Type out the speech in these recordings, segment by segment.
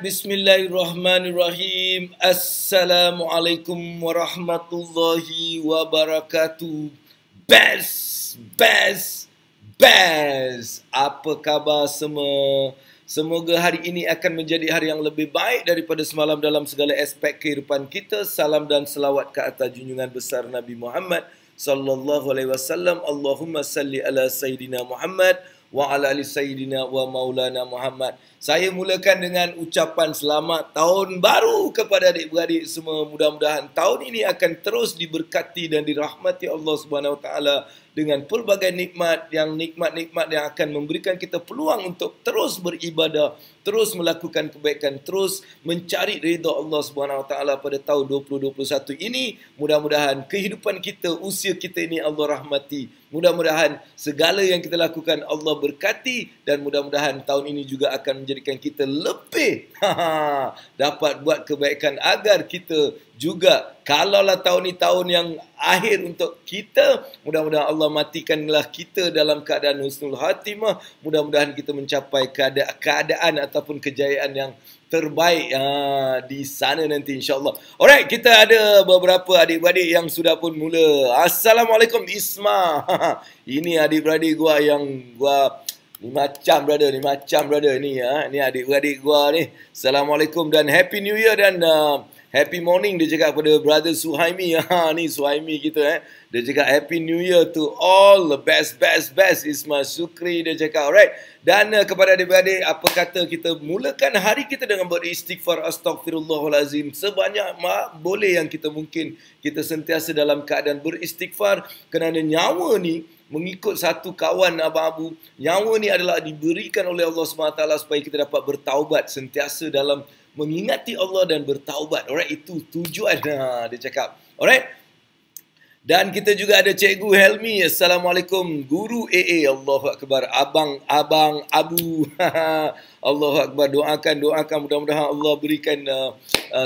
Bismillahirrahmanirrahim. Assalamualaikum warahmatullahi wabarakatuh. Best. Apa khabar semua? Semoga hari ini akan menjadi hari yang lebih baik daripada semalam dalam segala aspek kehidupan kita. Salam dan selawat ke atas junjungan besar Nabi Muhammad sallallahu alaihi wasallam. Allahumma salli ala Sayyidina Muhammad wa ala ali Sayyidina wa maulana Muhammad. Saya mulakan dengan ucapan selamat tahun baru kepada adik-beradik semua. Mudah-mudahan tahun ini akan terus diberkati dan dirahmati Allah Subhanahu Wa Taala dengan pelbagai nikmat yang akan memberikan kita peluang untuk terus beribadah, terus melakukan kebaikan, terus mencari redha Allah Subhanahu Wa Taala pada tahun 2021 ini. Mudah-mudahan kehidupan kita, usia kita ini Allah rahmati. Mudah-mudahan segala yang kita lakukan Allah berkati, dan mudah-mudahan tahun ini juga akan menjadikan kita lebih dapat buat kebaikan agar kita juga, kalaulah tahun ini tahun yang akhir untuk kita, mudah-mudahan Allah matikanlah kita dalam keadaan husnul khatimah. Mudah-mudahan kita mencapai keadaan ataupun kejayaan yang terbaik di sana nanti, insyaAllah. Alright, kita ada beberapa adik-beradik yang sudah pun mula. Assalamualaikum Isma. Ini adik-beradik gua yang gua ni macam brother ni ni adik-beradik gua ni. Assalamualaikum dan Happy New Year dan Happy morning dia cakap pada brother Suhaimi. Ni Suhaimi kita Dia cakap Happy New Year to all, the best Isma Syukri dia cakap. Alright. Dan kepada adik-beradik, apa kata kita mulakan hari kita dengan beristighfar, astaghfirullahalazim, sebanyak boleh yang kita mungkin. Kita sentiasa dalam keadaan beristighfar kerana nyawa ni, mengikut satu kawan abang-abu, nyawa ni adalah diberikan oleh Allah SWT supaya kita dapat bertaubat, sentiasa dalam mengingati Allah dan bertaubat. Alright, itu tujuan dia cakap. Alright. Dan kita juga ada Cikgu Helmi. Assalamualaikum. Guru AA. Allahu Akbar. Abang Abu. Allahu Akbar. Doakan. Mudah-mudahan Allah berikan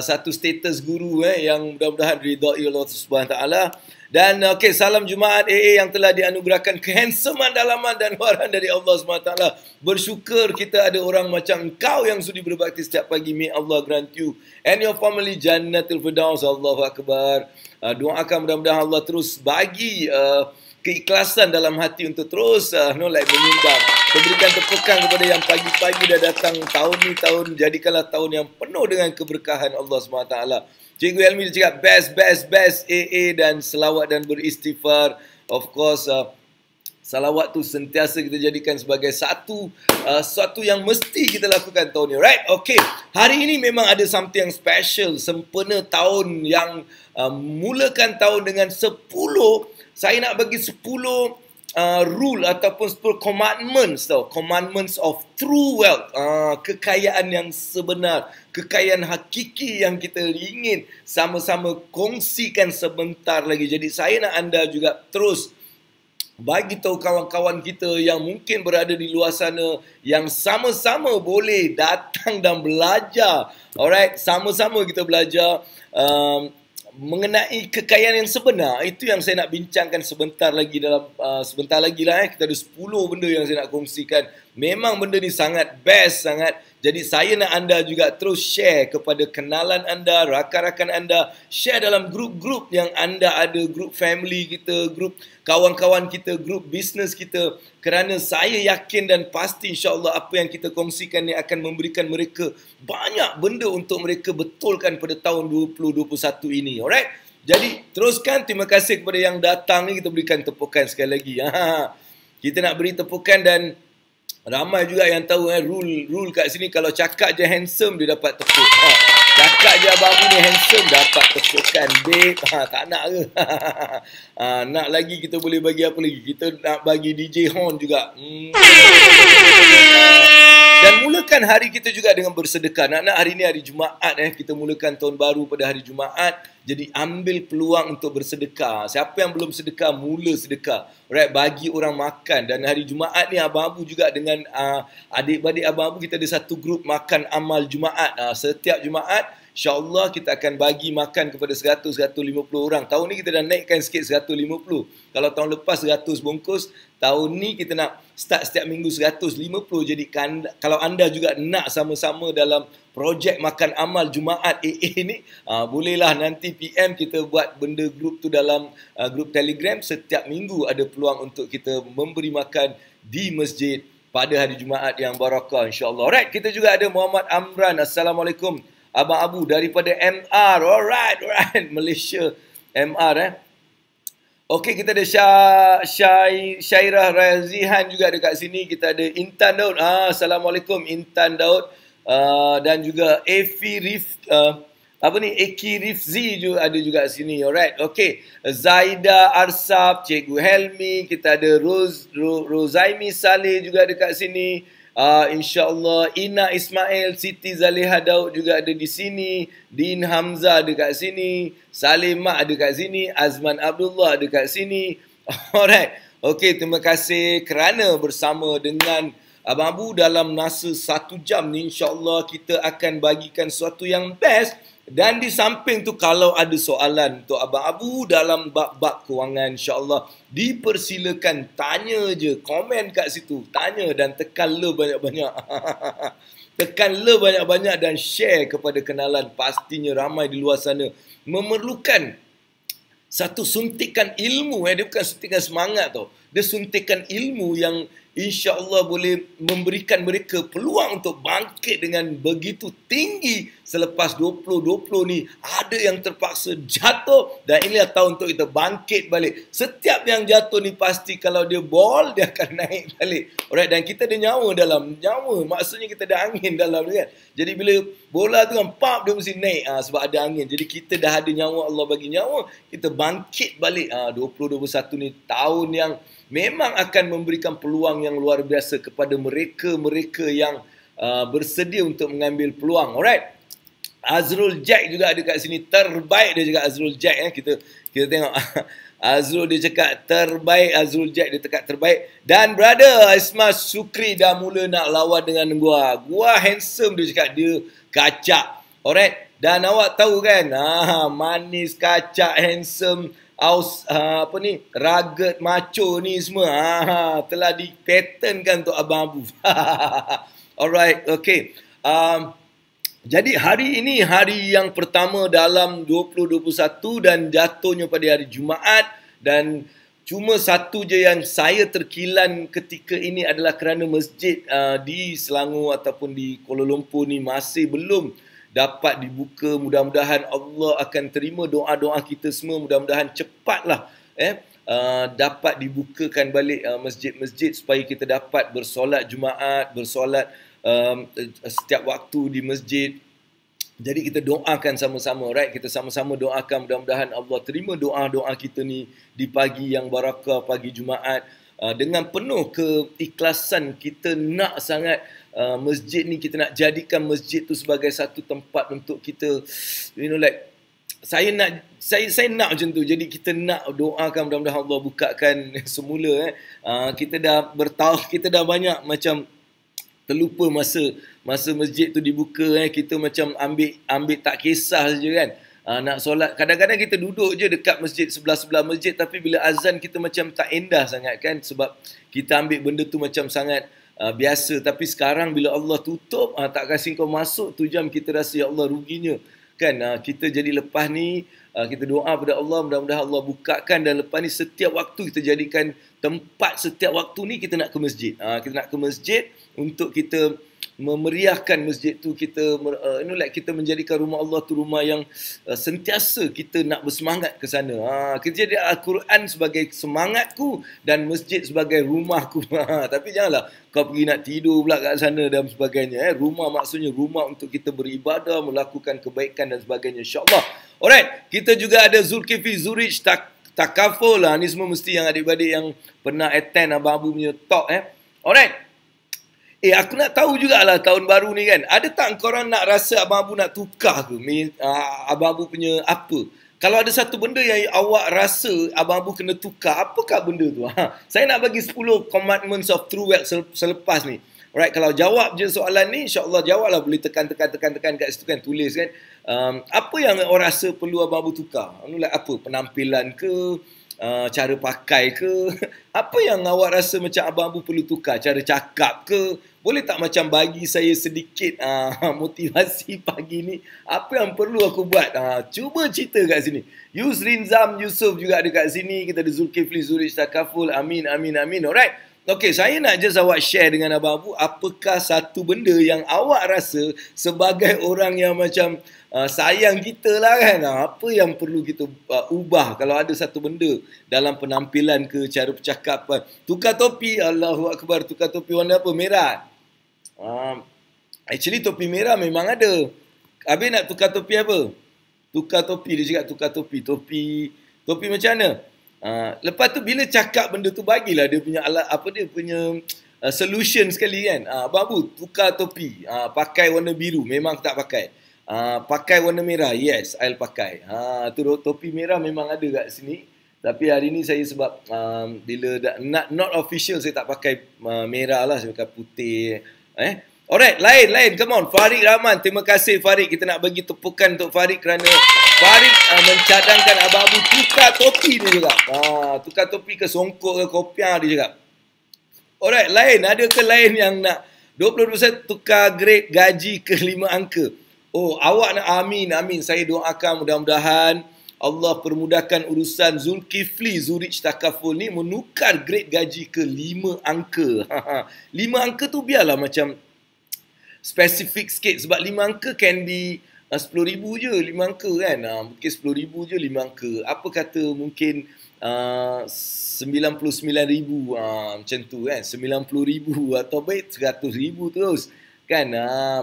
satu status guru yang mudah-mudahan ridai Allah Subhanahu Taala. Dan okey, salam Jumaat AA yang telah dianugerahkan kehandsoman, dalaman dan waran dari Allah SWT. Bersyukur kita ada orang macam engkau yang sudi berbakti setiap pagi. May Allah grant you and your family Jannatul Firdaus. Allahu Akbar. Doakan mudah-mudahan Allah terus bagi keikhlasan dalam hati untuk terus menyumbang. Berikan tepukan kepada yang pagi-pagi dah datang. Tahun ni jadikanlah tahun yang penuh dengan keberkahan Allah SWT. Cikgu Helmi dia cakap best AA dan selawat dan beristighfar. Of course, salawat tu sentiasa kita jadikan sebagai satu yang mesti kita lakukan tahun ni. Right? Okay. Hari ini memang ada something yang special. Sempena tahun yang mulakan tahun dengan 10. Saya nak bagi 10 rule ataupun 10 commandments tau. Commandments of true wealth. Kekayaan yang sebenar. Kekayaan hakiki yang kita ingin sama-sama kongsikan sebentar lagi. Jadi saya nak anda juga terus bagi tahu kawan-kawan kita yang mungkin berada di luar sana, yang sama-sama boleh datang dan belajar. Alright, sama-sama kita belajar mengenai kekayaan yang sebenar. Itu yang saya nak bincangkan sebentar lagi lah. Kita ada 10 benda yang saya nak kongsikan. Memang benda ni sangat best sangat. Jadi saya nak anda juga terus share kepada kenalan anda, rakan-rakan anda, share dalam grup-grup yang anda ada, grup family kita, grup kawan-kawan kita, grup bisnes kita, kerana saya yakin dan pasti insya-Allah apa yang kita kongsikan ni akan memberikan mereka banyak benda untuk mereka betulkan pada tahun 2021 ini. Alright? Jadi teruskan. Terima kasih kepada yang datang ni. Kita berikan tepukan sekali lagi. Kita nak beri tepukan dan ramai juga yang tahu rule kat sini, kalau cakap je handsome dia dapat tepuk. Cakap je abang ni handsome dapat tepukan. Babe, tak nak ke? Nak lagi kita boleh bagi apa lagi? Kita nak bagi DJ Horn juga. Dan mulakan hari kita juga dengan bersedekah. Nak hari ni hari Jumaat kita mulakan tahun baru pada hari Jumaat. Jadi ambil peluang untuk bersedekah. Siapa yang belum sedekah, mula sedekah. Alright, bagi orang makan. Dan hari Jumaat ni Abang Abu juga dengan adik-beradik Abang Abu, kita ada satu grup makan amal Jumaat. Setiap Jumaat InsyaAllah kita akan bagi makan kepada 100-150 orang. Tahun ni kita dah naikkan sikit 150. Kalau tahun lepas 100 bungkus, tahun ni kita nak start setiap minggu 150. Jadi kalau anda juga nak sama-sama dalam projek makan amal Jumaat AA ni, bolehlah nanti PM kita buat benda grup tu dalam grup Telegram. Setiap minggu ada peluang untuk kita memberi makan di masjid pada hari Jumaat yang barakah, insyaAllah. Alright, kita juga ada Muhammad Amran. Assalamualaikum Abang Abu daripada MR. Alright, Malaysia MR. Okey, kita ada Syairah Razihan juga dekat sini. Kita ada Intan Daud. Assalamualaikum Intan Daud. Dan juga Eki Rifzi juga ada juga sini. Alright, okey. Zaida Arsaf, Cikgu Helmi, kita ada Rozaimi Saleh juga dekat sini. InsyaAllah Ina Ismail, Siti Zaliha Daud juga ada di sini. Din Hamzah dekat sini. Salim Mak ada kat sini. Azman Abdullah ada kat sini. Alright. Okey, terima kasih kerana bersama dengan Abang Abu dalam masa 1 jam ni. InsyaAllah kita akan bagikan sesuatu yang best. Dan di samping tu, kalau ada soalan untuk Abang Abu dalam bab-bab kewangan, insyaAllah dipersilakan, tanya je, komen kat situ, tanya dan tekan le banyak-banyak. Tekan le banyak-banyak dan share kepada kenalan. Pastinya ramai di luar sana memerlukan satu suntikan ilmu. Dia bukan suntikan semangat tau. Dia suntikan ilmu yang insya-Allah boleh memberikan mereka peluang untuk bangkit dengan begitu tinggi. Selepas 2020 ni ada yang terpaksa jatuh, dan inilah tahun untuk kita bangkit balik. Setiap yang jatuh ni pasti kalau dia ball, dia akan naik balik. Alright, dan kita ada nyawa dalam. Nyawa maksudnya kita ada angin dalam kan. Jadi bila bola tu kan pop, dia mesti naik sebab ada angin. Jadi kita dah ada nyawa, Allah bagi nyawa, kita bangkit balik. 2021 ni tahun yang memang akan memberikan peluang yang luar biasa kepada mereka-mereka yang bersedia untuk mengambil peluang. Alright. Azrul Jack juga ada kat sini. Terbaik dia cakap, Azrul Jack. Kita tengok. Azrul dia cakap terbaik. Azrul Jack dia cakap terbaik. Dan brother Ismas Syukri dah mula nak lawan dengan gua. Gua handsome dia cakap. Dia kacak. Alright. Dan awak tahu kan, manis, kacak, handsome, rugged, macho ni semua telah dipatternkan untuk Abang Abu. Alright, okay. Jadi hari ini hari yang pertama dalam 2021 dan jatuhnya pada hari Jumaat, dan cuma satu je yang saya terkilan ketika ini adalah kerana masjid di Selangor ataupun di Kuala Lumpur ni masih belum dapat dibuka. Mudah-mudahan Allah akan terima doa-doa kita semua. Mudah-mudahan cepatlah dapat dibukakan balik masjid-masjid supaya kita dapat bersolat Jumaat, bersolat setiap waktu di masjid. Jadi kita doakan sama-sama, right? Kita sama-sama doakan, mudah-mudahan Allah terima doa-doa kita ni di pagi yang barakah, pagi Jumaat. Dengan penuh keikhlasan kita nak sangat masjid ni, kita nak jadikan masjid tu sebagai satu tempat untuk kita, saya nak macam tu. Jadi kita nak doakan mudah-mudahan Allah bukakan semula. Kita dah kita dah banyak macam terlupa masa masjid tu dibuka. Kita macam ambil tak kisah saja kan. Nak solat, kadang-kadang kita duduk je dekat masjid, sebelah-sebelah masjid, tapi bila azan kita macam tak indah sangat kan, sebab kita ambil benda tu macam sangat biasa. Tapi sekarang bila Allah tutup, tak kasih kau masuk tu jam, kita rasa ya Allah ruginya kan. Kita jadi lepas ni kita doa pada Allah, mudah-mudahan Allah bukakan, dan lepas ni setiap waktu kita jadikan tempat, setiap waktu ni kita nak ke masjid. Kita nak ke masjid untuk kita memeriahkan masjid tu, kita kita menjadikan rumah Allah tu rumah yang sentiasa kita nak bersemangat ke sana. Kita jadi Al-Quran sebagai semangatku dan masjid sebagai rumahku. Tapi janganlah kau pergi nak tidur pula kat sana dan sebagainya. Rumah maksudnya rumah untuk kita beribadah, melakukan kebaikan dan sebagainya, insya-Allah. Alright, kita juga ada Zulkifli Zurich Takaful. Ni semua mesti yang adik-adik yang pernah attend Abang Abu punya talk. Alright. Aku nak tahu jugalah tahun baru ni kan, ada tak korang nak rasa Abang Abu nak tukar ke Abang Abu punya apa? Kalau ada satu benda yang awak rasa Abang Abu kena tukar, apakah benda tu? Saya nak bagi 10 commandments of true wealth selepas ni. Alright, kalau jawab je soalan ni, insyaAllah jawablah. Boleh tekan kat situ kan, tulis kan. Apa yang orang rasa perlu Abang Abu tukar? Like apa? Penampilan ke? Cara pakai ke? Apa yang awak rasa macam Abang Abu perlu tukar? Cara cakap ke? Boleh tak macam bagi saya sedikit motivasi pagi ni? Apa yang perlu aku buat? Cuba cerita kat sini. Yusrin Zam Yusof juga ada kat sini. Kita ada Zulkifli Zurich Takaful. Amin. Alright. Okay, saya nak just awak share dengan Abang Abu. Apakah satu benda yang awak rasa sebagai orang yang macam sayang kita lah kan? Apa yang perlu kita ubah kalau ada satu benda dalam penampilan ke, cara percakapan? Tukar topi, Allahu Akbar. Tukar topi warna apa? Merah. Actually topi merah memang ada. Habis nak tukar topi apa? Tukar topi, dia cakap tukar topi. Topi macam mana? Lepas tu bila cakap benda tu, bagilah dia punya alat, apa dia punya solution sekali kan. Abang Abu tukar topi, pakai warna biru, memang tak pakai. Pakai warna merah, yes, I'll pakai. Tu topi merah memang ada kat sini. Tapi hari ni saya sebab bila not official, saya tak pakai merah lah, saya pakai putih. Alright, lain, come on. Farid Rahman, terima kasih Farid. Kita nak bagi tepukan untuk Farid kerana Farid mencadangkan Abang Abu tukar topi dia juga. Tukar topi ke songkok ke kopiah dia cakap. Alright, lain. Ada ke lain yang nak 2021 tukar grade gaji ke 5 angka? Oh, awak nak amin. Saya doakan mudah-mudahan Allah permudahkan urusan Zulkifli Zurich Takaful ni menukar grade gaji ke 5 angka. 5 angka tu biarlah macam spesifik sikit sebab 5 angka can be 10,000 je 5 angka kan. Mungkin 10,000 je 5 angka. Apa kata mungkin 99,000 macam tu kan. 90,000 atau baik 100,000 terus kan.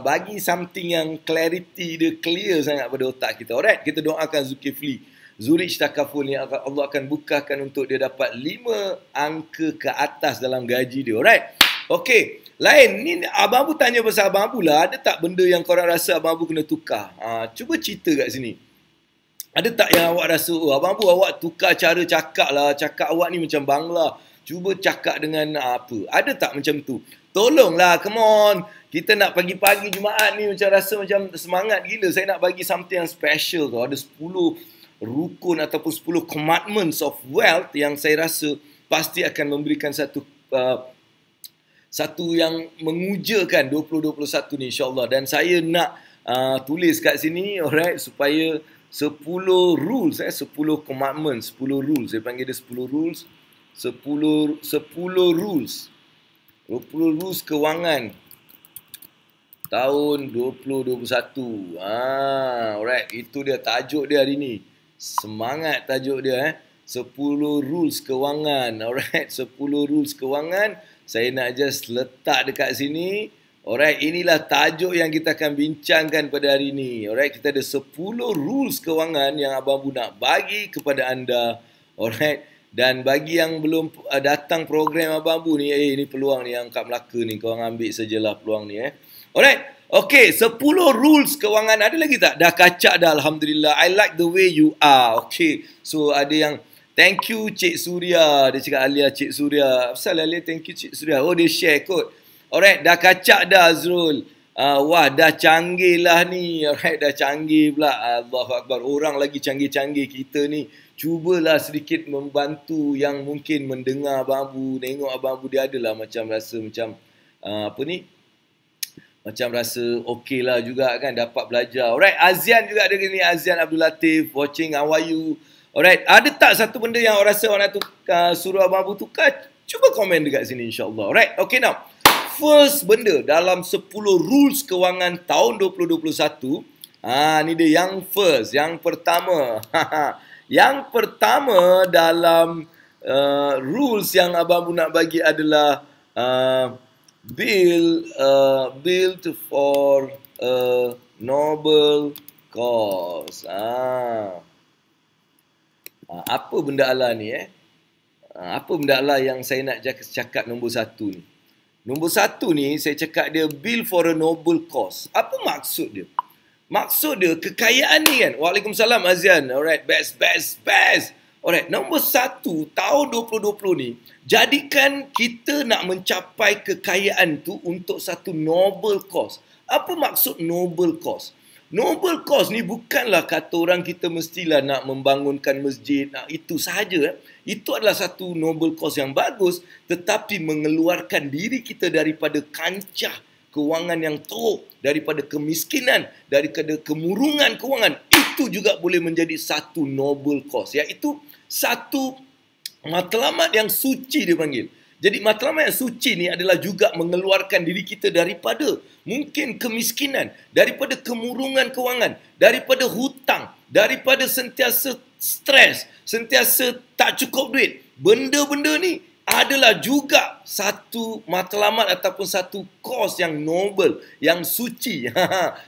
Bagi something yang clarity dia clear sangat pada otak kita. Alright, kita doakan Zulkifli Zurich Takaful ni Allah akan bukakan untuk dia dapat 5 angka ke atas dalam gaji dia. Alright. Okey, lain ni Abang Abu tanya pasal Abang Abu lah. Ada tak benda yang korang rasa Abang Abu kena tukar? Cuba cerita kat sini. Ada tak yang awak rasa, Abang Abu awak tukar cara cakap lah. Cakap awak ni macam Bangla. Cuba cakap dengan apa? Ada tak macam tu? Tolonglah, come on. Kita nak pagi-pagi Jumaat ni macam rasa macam semangat gila. Saya nak bagi something yang special tu. Ada 10 rukun ataupun 10 commandments of wealth yang saya rasa pasti akan memberikan satu yang mengujakan 2021 ni insyaAllah. Dan saya nak tulis kat sini, alright, supaya 10 rules, 10 commandments, 10 rules. Saya panggil dia 10 rules. 10 rules. 20 rules kewangan tahun 2021. Alright, itu dia tajuk dia hari ni. Semangat tajuk dia 10 rules kewangan. Alright, 10 rules kewangan. Saya nak just letak dekat sini. Alright, inilah tajuk yang kita akan bincangkan pada hari ini. Alright, kita ada 10 rules kewangan yang Abang Abu nak bagi kepada anda. Alright, dan bagi yang belum datang program Abang Abu ni, ini peluang ni yang kat Melaka ni. Korang ambil sajalah peluang ni. Alright, okay, 10 rules kewangan. Ada lagi tak? Dah kacak dah, Alhamdulillah. I like the way you are. Okay, so ada yang thank you Cik Suria. Dia cakap Alia Cik Suria. Asal Alia thank you Cik Suria? Oh, dia share kot. Alright, dah kacak dah Azrul. Wah, dah canggih lah ni. Alright, dah canggih pula. Allahu Akbar. Orang lagi canggih-canggih kita ni. Cubalah sedikit membantu yang mungkin mendengar Abang Abu. Tengok Abang Abu dia adalah macam rasa macam apa ni? Macam rasa okey lah juga kan. Dapat belajar. Alright, Azian juga ada ni. Azian Abdul Latif. Watching, how are you? Alright, ada tak satu benda yang orang rasa orang nak tukar, suruh Abang Abu tukar? Cuba komen dekat sini insyaAllah. Alright, okay now. First benda dalam 10 rules kewangan tahun 2021. Ni dia yang first, yang pertama. Yang pertama dalam rules yang Abang Abu nak bagi adalah build for a noble cause. Apa benda Allah ni Apa benda Allah yang saya nak cakap nombor 1 ni? Nombor 1 ni saya cakap dia build for a noble cause. Apa maksud dia? Maksud dia kekayaan ni kan. Waalaikumsalam Azian. Alright, best. Alright, nombor satu, tahun 2020 ni, jadikan kita nak mencapai kekayaan tu untuk satu noble cause. Apa maksud noble cause? Noble cause ni bukanlah kata orang kita mestilah nak membangunkan masjid, itu sahaja. Itu adalah satu noble cause yang bagus, tetapi mengeluarkan diri kita daripada kancah kewangan yang teruk, daripada kemiskinan, daripada kemurungan kewangan, itu juga boleh menjadi satu noble cause, iaitu satu matlamat yang suci dia panggil. Jadi matlamat yang suci ni adalah juga mengeluarkan diri kita daripada mungkin kemiskinan, daripada kemurungan kewangan, daripada hutang, daripada sentiasa stres, sentiasa tak cukup duit. Benda-benda ni adalah juga satu matlamat ataupun satu cause yang noble, yang suci.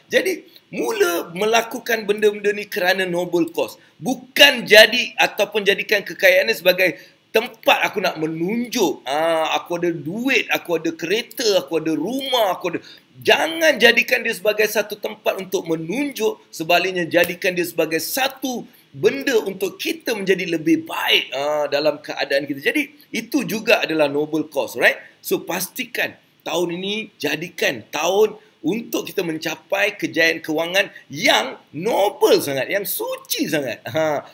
Jadi, mula melakukan benda-benda ni kerana noble cause. Bukan jadi ataupun jadikan kekayaan ni sebagai tempat aku nak menunjuk. Aku ada duit, aku ada kereta, aku ada rumah, aku ada... Jangan jadikan dia sebagai satu tempat untuk menunjuk. Sebaliknya, jadikan dia sebagai satu benda untuk kita menjadi lebih baik dalam keadaan kita. Jadi, itu juga adalah noble cause, right? So, pastikan tahun ini jadikan tahun untuk kita mencapai kejayaan kewangan yang noble sangat, yang suci sangat.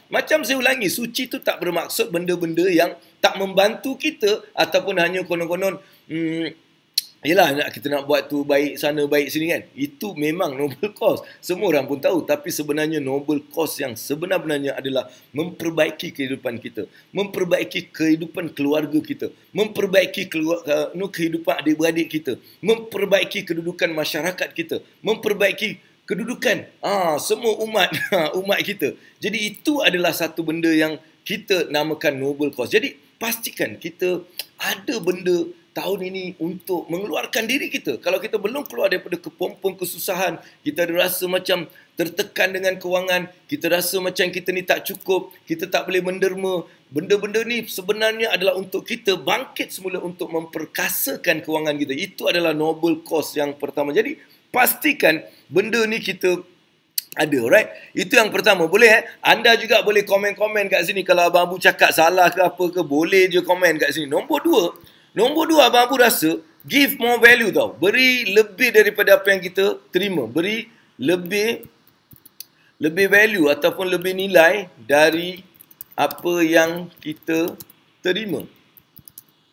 Macam saya ulangi, suci itu tak bermaksud benda-benda yang tak membantu kita ataupun hanya konon-konon yelah, kita nak buat tu baik sana, baik sini kan. Itu memang noble cause. Semua orang pun tahu. Tapi sebenarnya noble cause yang sebenar-benarnya adalah memperbaiki kehidupan kita. Memperbaiki kehidupan keluarga kita. Memperbaiki kehidupan adik-beradik kita. Memperbaiki kedudukan masyarakat kita. Memperbaiki kedudukan semua umat kita. Jadi itu adalah satu benda yang kita namakan noble cause. Jadi pastikan kita ada benda tahun ini untuk mengeluarkan diri kita. Kalau kita belum keluar daripada kepompong kesusahan, kita rasa macam tertekan dengan kewangan, kita rasa macam kita ni tak cukup, kita tak boleh menderma. Benda-benda ni sebenarnya adalah untuk kita bangkit semula untuk memperkasakan kewangan kita. Itu adalah noble cause yang pertama. Jadi, pastikan benda ni kita ada, right? Itu yang pertama. Boleh Anda juga boleh komen-komen kat sini. Kalau Abang Abu cakap salah ke apa ke, boleh je komen kat sini. Nombor dua, Abang Abu rasa give more value tau. Beri lebih daripada apa yang kita terima. Beri lebih value ataupun lebih nilai dari apa yang kita terima.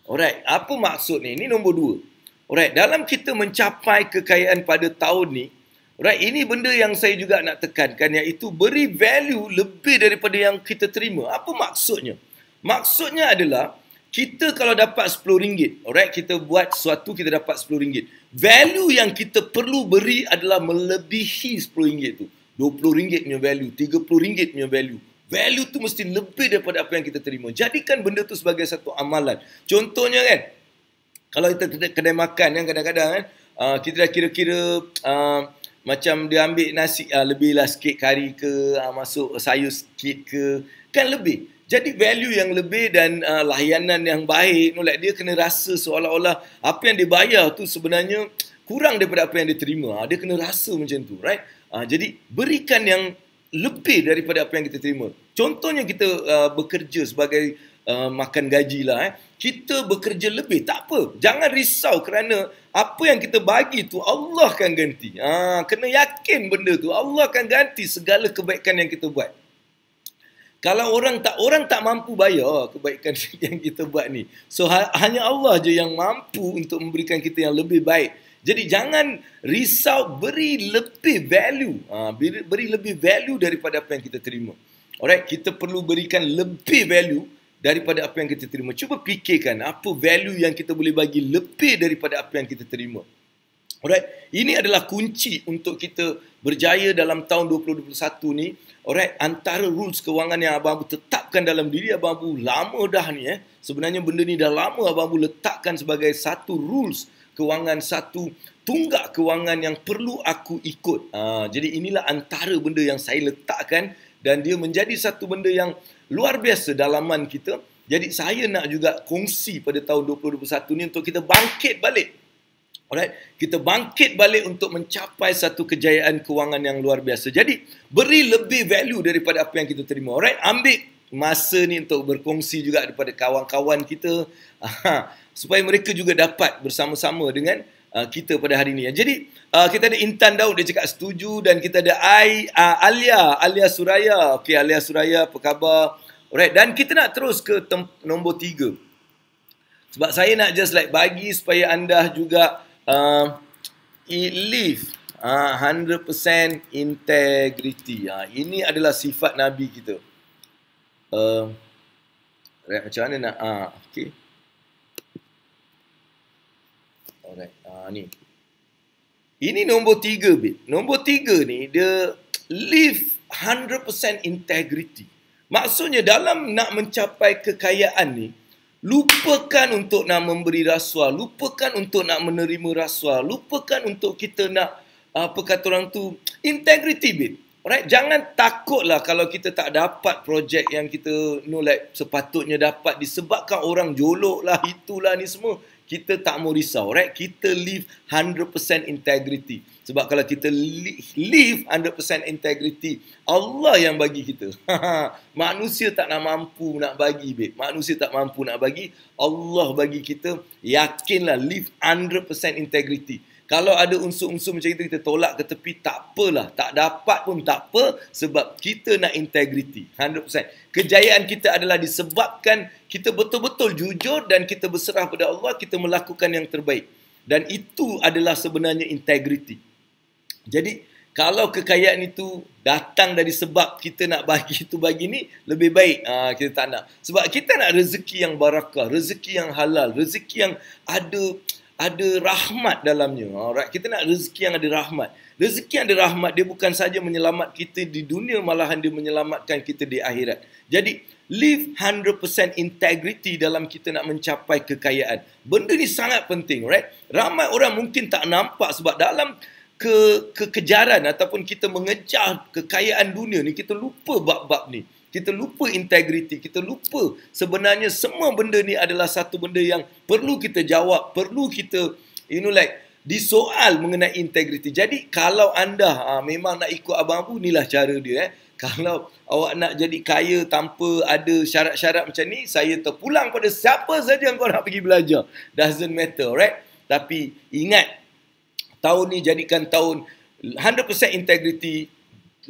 Alright, apa maksud ni? Ini nombor dua. Alright, dalam kita mencapai kekayaan pada tahun ni, alright, ini benda yang saya juga nak tekankan, iaitu beri value lebih daripada yang kita terima. Apa maksudnya? Maksudnya adalah kita kalau dapat RM10, alright, kita buat sesuatu, kita dapat RM10. Value yang kita perlu beri adalah melebihi RM10 tu. RM20 punya value, RM30 punya value. Value tu mesti lebih daripada apa yang kita terima. Jadikan benda tu sebagai satu amalan. Contohnya kan, kalau kita kedai makan kan, kadang-kadang kan, kita dah kira-kira macam dia ambil nasi lebih lah sikit kari ke, masuk sayur sikit ke, kan lebih. Jadi value yang lebih dan layanan yang baik, dia kena rasa seolah-olah apa yang dia bayar tu sebenarnya kurang daripada apa yang dia terima. Dia kena rasa macam tu, right? Jadi berikan yang lebih daripada apa yang kita terima. Contohnya kita bekerja sebagai makan gaji lah. Kita bekerja lebih, tak apa. Jangan risau kerana apa yang kita bagi tu Allah akan ganti. Kena yakin benda tu. Allah akan ganti segala kebaikan yang kita buat. Kalau orang tak mampu bayar kebaikan yang kita buat ni. So hanya Allah je yang mampu untuk memberikan kita yang lebih baik. Jadi jangan risau, beri lebih value. Beri lebih value daripada apa yang kita terima. Alright, kita perlu berikan lebih value daripada apa yang kita terima. Cuba fikirkan apa value yang kita boleh bagi lebih daripada apa yang kita terima. Alright, ini adalah kunci untuk kita berjaya dalam tahun 2021 ni. Alright, antara rules kewangan yang Abang Abu tetapkan dalam diri Abang Abu lama dah ni. Sebenarnya benda ni dah lama Abang Abu letakkan sebagai satu rules kewangan, satu tunggak kewangan yang perlu aku ikut. Jadi inilah antara benda yang saya letakkan dan dia menjadi satu benda yang luar biasa dalaman kita. Jadi saya nak juga kongsi pada tahun 2021 ni untuk kita bangkit balik. Alright, kita bangkit balik untuk mencapai satu kejayaan kewangan yang luar biasa. Jadi, beri lebih value daripada apa yang kita terima. Alright, ambil masa ni untuk berkongsi juga daripada kawan-kawan kita supaya mereka juga dapat bersama-sama dengan kita pada hari ini. Jadi kita ada Intan Daud, dia cakap setuju, dan kita ada Alia Suraya. Okey, Alia Suraya, apa khabar? Alright, dan kita nak terus ke nombor 3. Sebab saya nak just like bagi supaya anda juga live 100% integrity. Ini adalah sifat Nabi kita. Alright, macam mana nak okey. Alright, ni. Ini nombor 3, babe. Nombor 3 ni, dia live 100% integrity. Maksudnya dalam nak mencapai kekayaan ni, lupakan untuk nak memberi rasuah, lupakan untuk nak menerima rasuah, lupakan untuk kita nak, apa kata orang tu, integrity, babe. Alright, jangan takutlah kalau kita tak dapat projek yang kita sepatutnya dapat disebabkan orang jolok lah, itulah ni semua. Kita tak mau risau, right? Kita live 100% integrity. Sebab kalau kita live 100% integrity, Allah yang bagi kita. Manusia tak nak mampu nak bagi, babe. Manusia tak mampu nak bagi, Allah bagi kita. Yakinlah, live 100% integrity. Kalau ada unsur-unsur macam itu, kita tolak ke tepi, tak apalah. Tak dapat pun tak apa, sebab kita nak integrity. 100%. Kejayaan kita adalah disebabkan kita betul-betul jujur dan kita berserah pada Allah, kita melakukan yang terbaik. Dan itu adalah sebenarnya integrity. Jadi, kalau kekayaan itu datang dari sebab kita nak bagi itu bagi ni, lebih baik kita tak nak. Sebab kita nak rezeki yang barakah, rezeki yang halal, rezeki yang ada rahmat dalamnya. Alright, kita nak rezeki yang ada rahmat. Rezeki yang ada rahmat, dia bukan saja menyelamat kita di dunia, malahan dia menyelamatkan kita di akhirat. Jadi, live 100% integrity dalam kita nak mencapai kekayaan. Benda ni sangat penting, right? Ramai orang mungkin tak nampak sebab dalam kekejaran ataupun kita mengejar kekayaan dunia ni, kita lupa bab-bab ni. Kita lupa integriti, kita lupa sebenarnya semua benda ni adalah satu benda yang perlu kita jawab, perlu kita disoal mengenai integriti. Jadi kalau anda memang nak ikut Abang Abu, inilah cara dia. Kalau awak nak jadi kaya tanpa ada syarat-syarat macam ni, saya terpulang pada siapa saja yang kau nak pergi belajar. Doesn't matter, right? Tapi ingat, tahun ni jadikan tahun 100% integriti,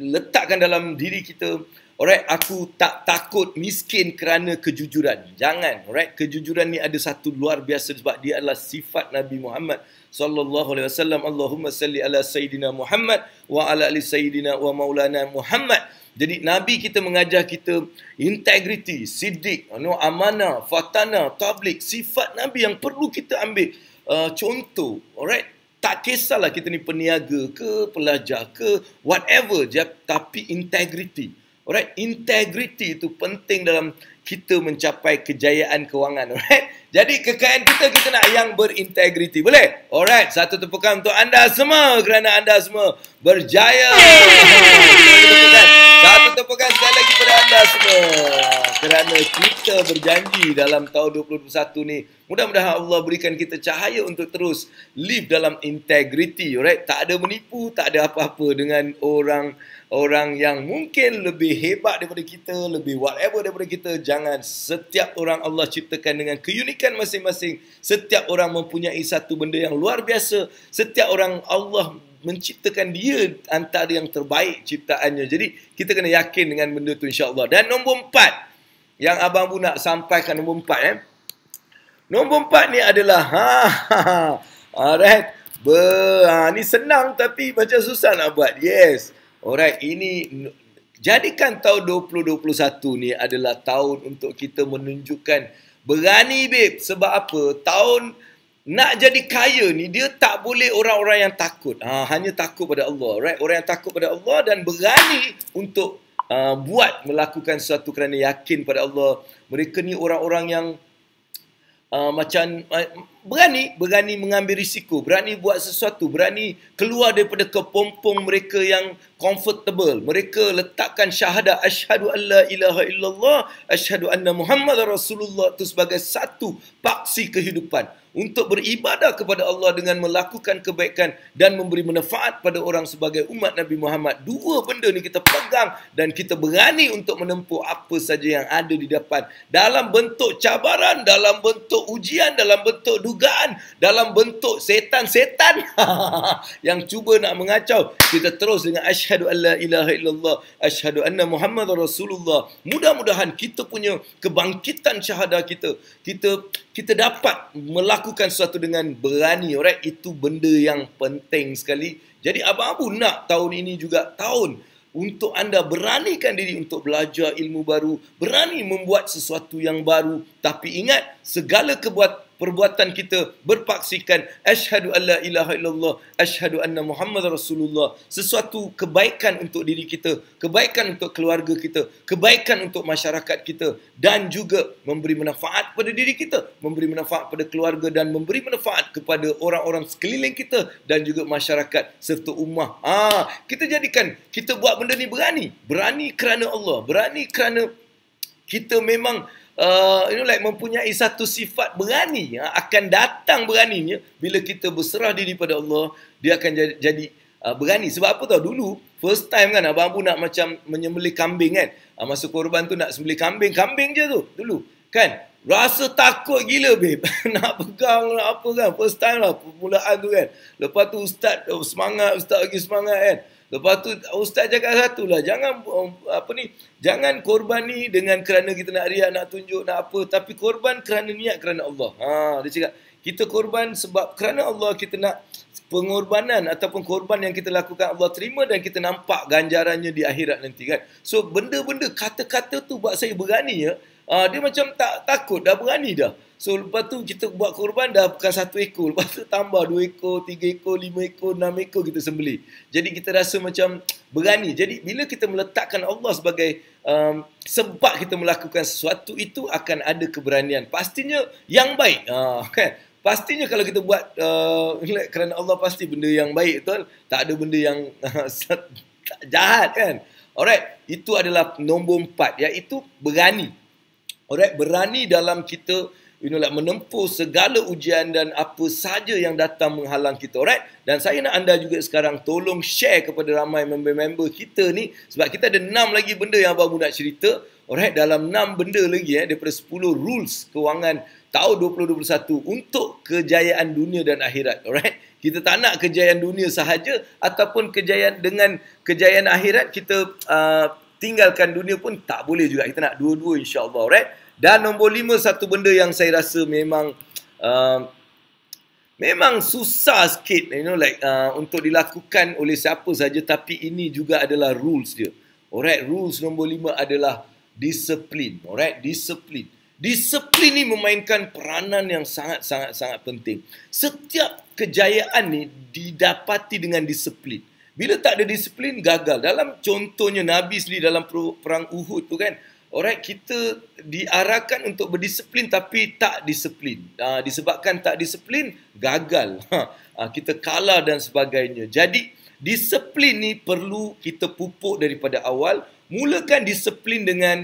letakkan dalam diri kita. Alright, aku tak takut miskin kerana kejujuran. Jangan, alright. Kejujuran ni ada satu luar biasa sebab dia adalah sifat Nabi Muhammad sallallahu alaihi wasallam. Allahumma salli ala sayyidina Muhammad wa ala ali sayyidina wa maulana Muhammad. Jadi Nabi kita mengajar kita integrity, siddiq, amanah, fatana, tabligh, sifat Nabi yang perlu kita ambil contoh, alright. Tak kisahlah kita ni peniaga ke, pelajar ke, whatever je, tapi integrity. Alright, integrity itu penting dalam kita mencapai kejayaan kewangan. Alright, jadi kekayaan kita nak yang berintegriti. Boleh? Alright, satu tepukan untuk anda semua kerana anda semua berjaya. Satu tepukan sekali lagi kepada anda semua kerana kita berjanji dalam tahun 2021 ni, mudah-mudahan Allah berikan kita cahaya untuk terus live dalam integriti. Alright, tak ada menipu, tak ada apa-apa dengan orang yang mungkin lebih hebat daripada kita, lebih whatever daripada kita. Jangan. Setiap orang Allah ciptakan dengan keunikan masing-masing. Setiap orang mempunyai satu benda yang luar biasa. Setiap orang Allah menciptakan dia antara yang terbaik ciptaannya. Jadi kita kena yakin dengan benda tu, insya-Allah. Dan nombor 4 yang Abang Bu nak sampaikan, nombor 4 nombor 4 ni adalah alright. Ni senang tapi macam susah nak buat. Yes. Alright, ini jadikan tahun 2021 ni adalah tahun untuk kita menunjukkan berani, babe. Sebab apa? Tahun nak jadi kaya ni, dia tak boleh orang-orang yang takut. Hanya takut pada Allah, right? Orang yang takut pada Allah dan berani untuk melakukan sesuatu kerana yakin pada Allah. Mereka ni orang-orang yang berani mengambil risiko, berani buat sesuatu, berani keluar daripada kepompong mereka yang comfortable. Mereka letakkan syahadah asyhadu an la ilaha illallah, asyhadu anna Muhammadar Rasulullah itu sebagai satu paksi kehidupan untuk beribadah kepada Allah dengan melakukan kebaikan dan memberi manfaat pada orang sebagai umat Nabi Muhammad. Dua benda ni kita pegang dan kita berani untuk menempuh apa saja yang ada di depan. Dalam bentuk cabaran, dalam bentuk ujian, dalam bentuk dugaan, dalam bentuk setan-setan yang cuba nak mengacau. Kita terus dengan asyhadu an la ilaha illallah, asyhadu anna Muhammadar Rasulullah. Mudah-mudahan kita punya kebangkitan syahadah kita dapat melakukan sesuatu dengan berani. Alright, itu benda yang penting sekali. Jadi Abang Abu nak tahun ini juga tahun untuk anda beranikan diri untuk belajar ilmu baru, berani membuat sesuatu yang baru. Tapi ingat, segala perbuatan kita berpaksikan asyhadu an la ilaha illallah, asyhadu anna Muhammadar Rasulullah. Sesuatu kebaikan untuk diri kita, kebaikan untuk keluarga kita, kebaikan untuk masyarakat kita, dan juga memberi manfaat pada diri kita, memberi manfaat pada keluarga, dan memberi manfaat kepada orang-orang sekeliling kita dan juga masyarakat serta ummah. Kita jadikan, kita buat benda ni berani kerana Allah, berani kerana kita memang mempunyai satu sifat berani. Akan datang beraninya bila kita berserah diri pada Allah, dia akan jadi berani. Sebab apa tahu, dulu first time kan Abang Abu nak macam menyembelih kambing kan, masa korban tu nak sembelih kambing je tu dulu kan, rasa takut gila babe nak pegang nak apa kan, first time lah permulaan tu kan. Lepas tu ustaz semangat, ustaz lagi semangat kan. Lepas tu ustaz cakap satu lah, jangan jangan korban ni dengan kerana kita nak riak, nak tunjuk, nak apa, tapi korban kerana niat kerana Allah. Dia cakap kita korban sebab kerana Allah, kita nak pengorbanan ataupun korban yang kita lakukan Allah terima dan kita nampak ganjarannya di akhirat nanti kan. So benda-benda kata-kata tu buat saya berani ya. Dia macam tak takut, dah berani dah. So lepas tu kita buat korban dah bukan 1 ekor, lepas tu tambah 2 ekor, 3 ekor, 5 ekor, 6 ekor kita sembelih. Jadi kita rasa macam berani. Jadi bila kita meletakkan Allah sebagai sebab kita melakukan sesuatu, itu akan ada keberanian. Pastinya yang baik. Kan? Pastinya kalau kita buat kerana Allah, pasti benda yang baik tu, tak ada benda yang jahat kan. Alright, itu adalah nombor 4, iaitu berani. Alright, berani dalam kita menempuh segala ujian dan apa saja yang datang menghalang kita. Alright, dan saya nak anda juga sekarang tolong share kepada ramai member-member kita ni, sebab kita ada 6 lagi benda yang Abang nak cerita. Alright, dalam 6 benda lagi daripada 10 rules kewangan tahun 2021 untuk kejayaan dunia dan akhirat. Alright, kita tak nak kejayaan dunia sahaja ataupun dengan kejayaan akhirat kita tinggalkan dunia pun tak boleh juga. Kita nak dua-dua insya-Allah. Alright. Dan nombor 5, satu benda yang saya rasa memang susah sikit untuk dilakukan oleh siapa saja, tapi ini juga adalah rules dia. Alright, rules nombor 5 adalah disiplin. Alright, disiplin. Disiplin ni memainkan peranan yang sangat-sangat penting. Setiap kejayaan ni didapati dengan disiplin. Bila tak ada disiplin, gagal. Dalam contohnya Nabi sendiri dalam perang Uhud tu kan, alright, kita diarahkan untuk berdisiplin tapi tak disiplin. Disebabkan tak disiplin, gagal. Kita kalah dan sebagainya. Jadi, disiplin ni perlu kita pupuk daripada awal. Mulakan disiplin dengan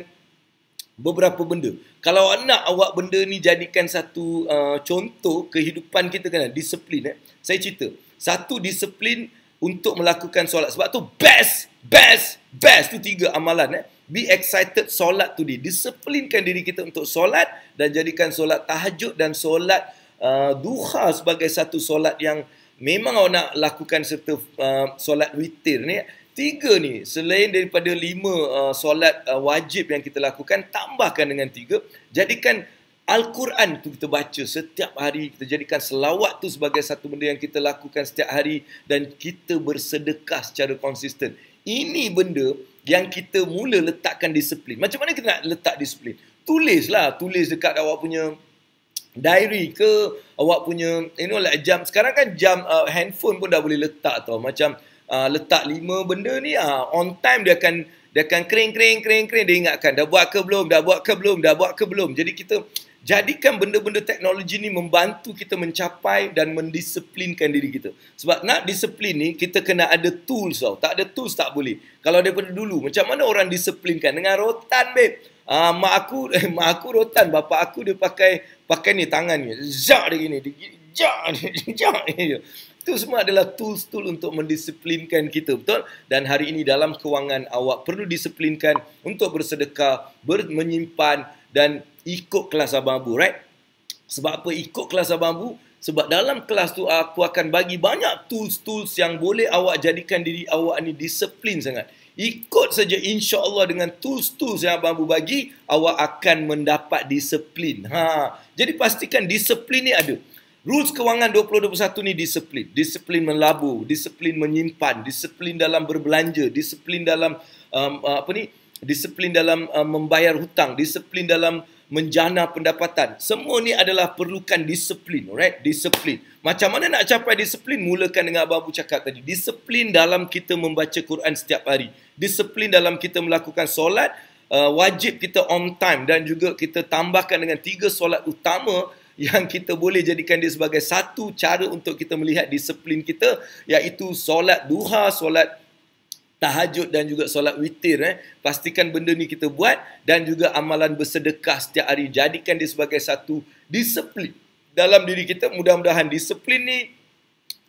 beberapa benda. Kalau nak awak benda ni jadikan satu contoh kehidupan kita kan, disiplin. Saya cerita. Satu, disiplin untuk melakukan solat. Sebab tu best tu 3 amalan. Be excited solat tu dia. Disiplinkan diri kita untuk solat dan jadikan solat tahajud dan solat duha sebagai satu solat yang memang awak nak lakukan serta solat witir ni. 3 ni, selain daripada 5 solat wajib yang kita lakukan, tambahkan dengan 3. Jadikan Al-Quran tu kita baca setiap hari. Kita jadikan selawat tu sebagai satu benda yang kita lakukan setiap hari. Dan kita bersedekah secara konsisten. Ini benda yang kita mula letakkan disiplin. Macam mana kita nak letak disiplin? Tulislah. Tulis dekat awak punya diary ke, awak punya jam. Sekarang kan jam handphone pun dah boleh letak tau. Macam letak 5 benda ni, on time dia akan kering, dia ingatkan dah buat ke belum. Jadi kita jadikan benda-benda teknologi ni membantu kita mencapai dan mendisiplinkan diri kita. Sebab nak disiplin ni, kita kena ada tools tau. Tak ada tools tak boleh. Kalau daripada dulu, macam mana orang disiplinkan? Dengan rotan, babe. Mak aku rotan. Bapa aku dia pakai ni tangan ni. Zak dia gini. Jak dia. Itu semua adalah tools-tool untuk mendisiplinkan kita, betul? Dan hari ini dalam kewangan awak perlu disiplinkan untuk bersedekah, menyimpan dan ikut kelas Abang Abu, right? Sebab apa ikut kelas Abang Abu? Sebab dalam kelas tu aku akan bagi banyak tools-tools yang boleh awak jadikan diri awak ni disiplin sangat. Ikut saja insya-Allah dengan tools-tools yang Abang Abu bagi, awak akan mendapat disiplin. Jadi pastikan disiplin ni ada. Rules kewangan 2021 ni disiplin. Disiplin melabur, disiplin menyimpan, disiplin dalam berbelanja, disiplin dalam disiplin dalam membayar hutang, disiplin dalam menjana pendapatan. Semua ni adalah perlukan disiplin, alright? Disiplin. Macam mana nak capai disiplin? Mulakan dengan Abang Abu cakap tadi. Disiplin dalam kita membaca Quran setiap hari. Disiplin dalam kita melakukan solat, wajib kita on time dan juga kita tambahkan dengan 3 solat utama yang kita boleh jadikan dia sebagai satu cara untuk kita melihat disiplin kita, iaitu solat duha, solat tahajud dan juga solat witir. Pastikan benda ni kita buat dan juga amalan bersedekah setiap hari. Jadikan dia sebagai satu disiplin dalam diri kita. Mudah-mudahan disiplin ni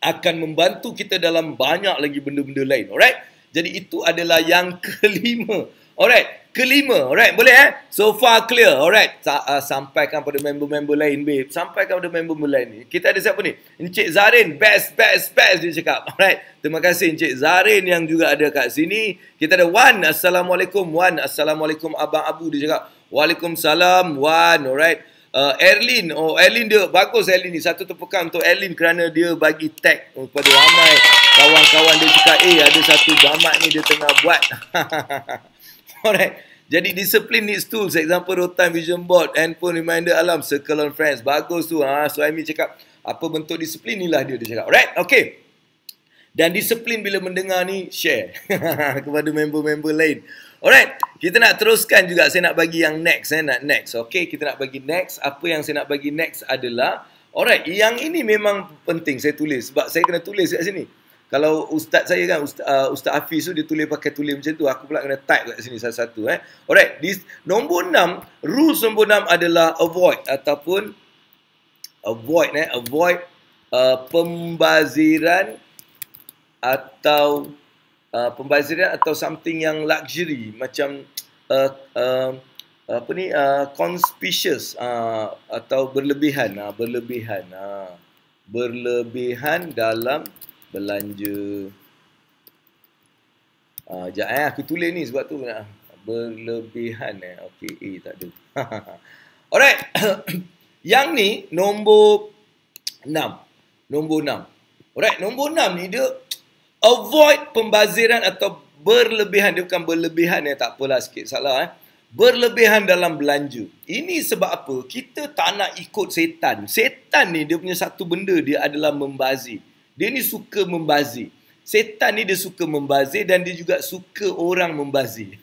akan membantu kita dalam banyak lagi benda-benda lain. Alright? Jadi itu adalah yang kelima. Alright? Kelima, alright, boleh So far clear, alright. Sampaikan pada member-member lain, babe. Sampaikan pada member-member lain ni. Kita ada siapa ni? Encik Zarin, best dia cakap. Alright, terima kasih Encik Zarin yang juga ada kat sini. Kita ada Wan, Assalamualaikum Wan. Assalamualaikum Abang Abu, dia cakap. Waalaikumsalam Wan, alright. Erlin, Erlin dia, bagus Erlin ni. Satu tepukan untuk Erlin kerana dia bagi tag kepada ramai kawan-kawan dia cakap, ada satu gamat ni dia tengah buat. Alright. Jadi disiplin needs tools. Example rotan, vision board, handphone reminder alarm, circle on friends. Bagus tu. Suhaimi cakap apa bentuk disiplin inilah dia cakap. Alright. Okay. Dan disiplin bila mendengar ni share kepada member-member lain. Alright. Kita nak teruskan juga. Saya nak bagi yang next. Next. Okay. Kita nak bagi next. Apa yang saya nak bagi next adalah, alright. Yang ini memang penting saya tulis. Sebab saya kena tulis kat sini. Kalau ustaz saya kan, Ustaz Hafiz tu dia tulis pakai tulis macam tu. Aku pula kena type kat sini satu-satu. Alright, nombor 6, rules nombor 6 adalah avoid pembaziran atau something yang luxury macam conspicuous atau berlebihan dalam belanja. Aku tulis ni sebab tu berlebihan. Okey, tak ada. Alright. Yang ni nombor 6. Alright, nombor 6 ni dia avoid pembaziran atau berlebihan. Dia bukan berlebihan, tak apalah, sikit salah. Berlebihan dalam belanja. Ini sebab apa? Kita tak nak ikut setan. Setan ni dia punya satu benda, dia adalah membazir. Dia ni suka membazir. Setan ni dia suka membazir dan dia juga suka orang membazir.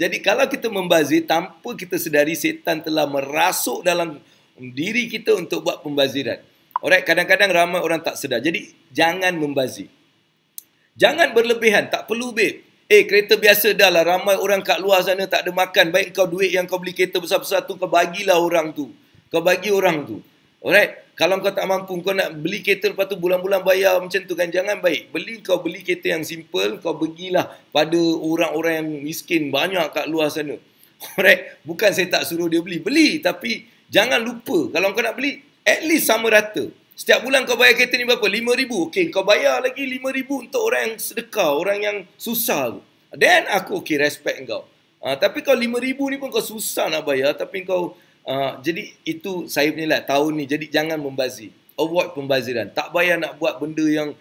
Jadi kalau kita membazir tanpa kita sedari, setan telah merasuk dalam diri kita untuk buat pembaziran. Alright, kadang-kadang ramai orang tak sedar. Jadi jangan membazir. Jangan berlebihan, tak perlu babe. Kereta biasa dah lah, ramai orang kat luar sana tak ada makan. Baik kau duit yang kau beli kereta besar-besar tu, kau bagilah orang tu. Kau bagi orang tu. Alright. Kalau kau tak mampu, kau nak beli kereta lepas tu bulan-bulan bayar macam tu kan. Jangan baik. Kau beli kereta yang simple, kau bagilah pada orang-orang yang miskin banyak kat luar sana. Alright. Bukan saya tak suruh dia beli. Beli, tapi jangan lupa. Kalau kau nak beli, at least sama rata. Setiap bulan kau bayar kereta ni berapa? RM5,000. Okey, kau bayar lagi RM5,000 untuk orang yang sedekah, orang yang susah tu. Then aku respect kau. Tapi kau RM5,000 ni pun kau susah nak bayar, tapi kau jadi itu saya punya lah tahun ni. Jadi jangan membazir. Avoid pembaziran. Tak payah nak buat benda yang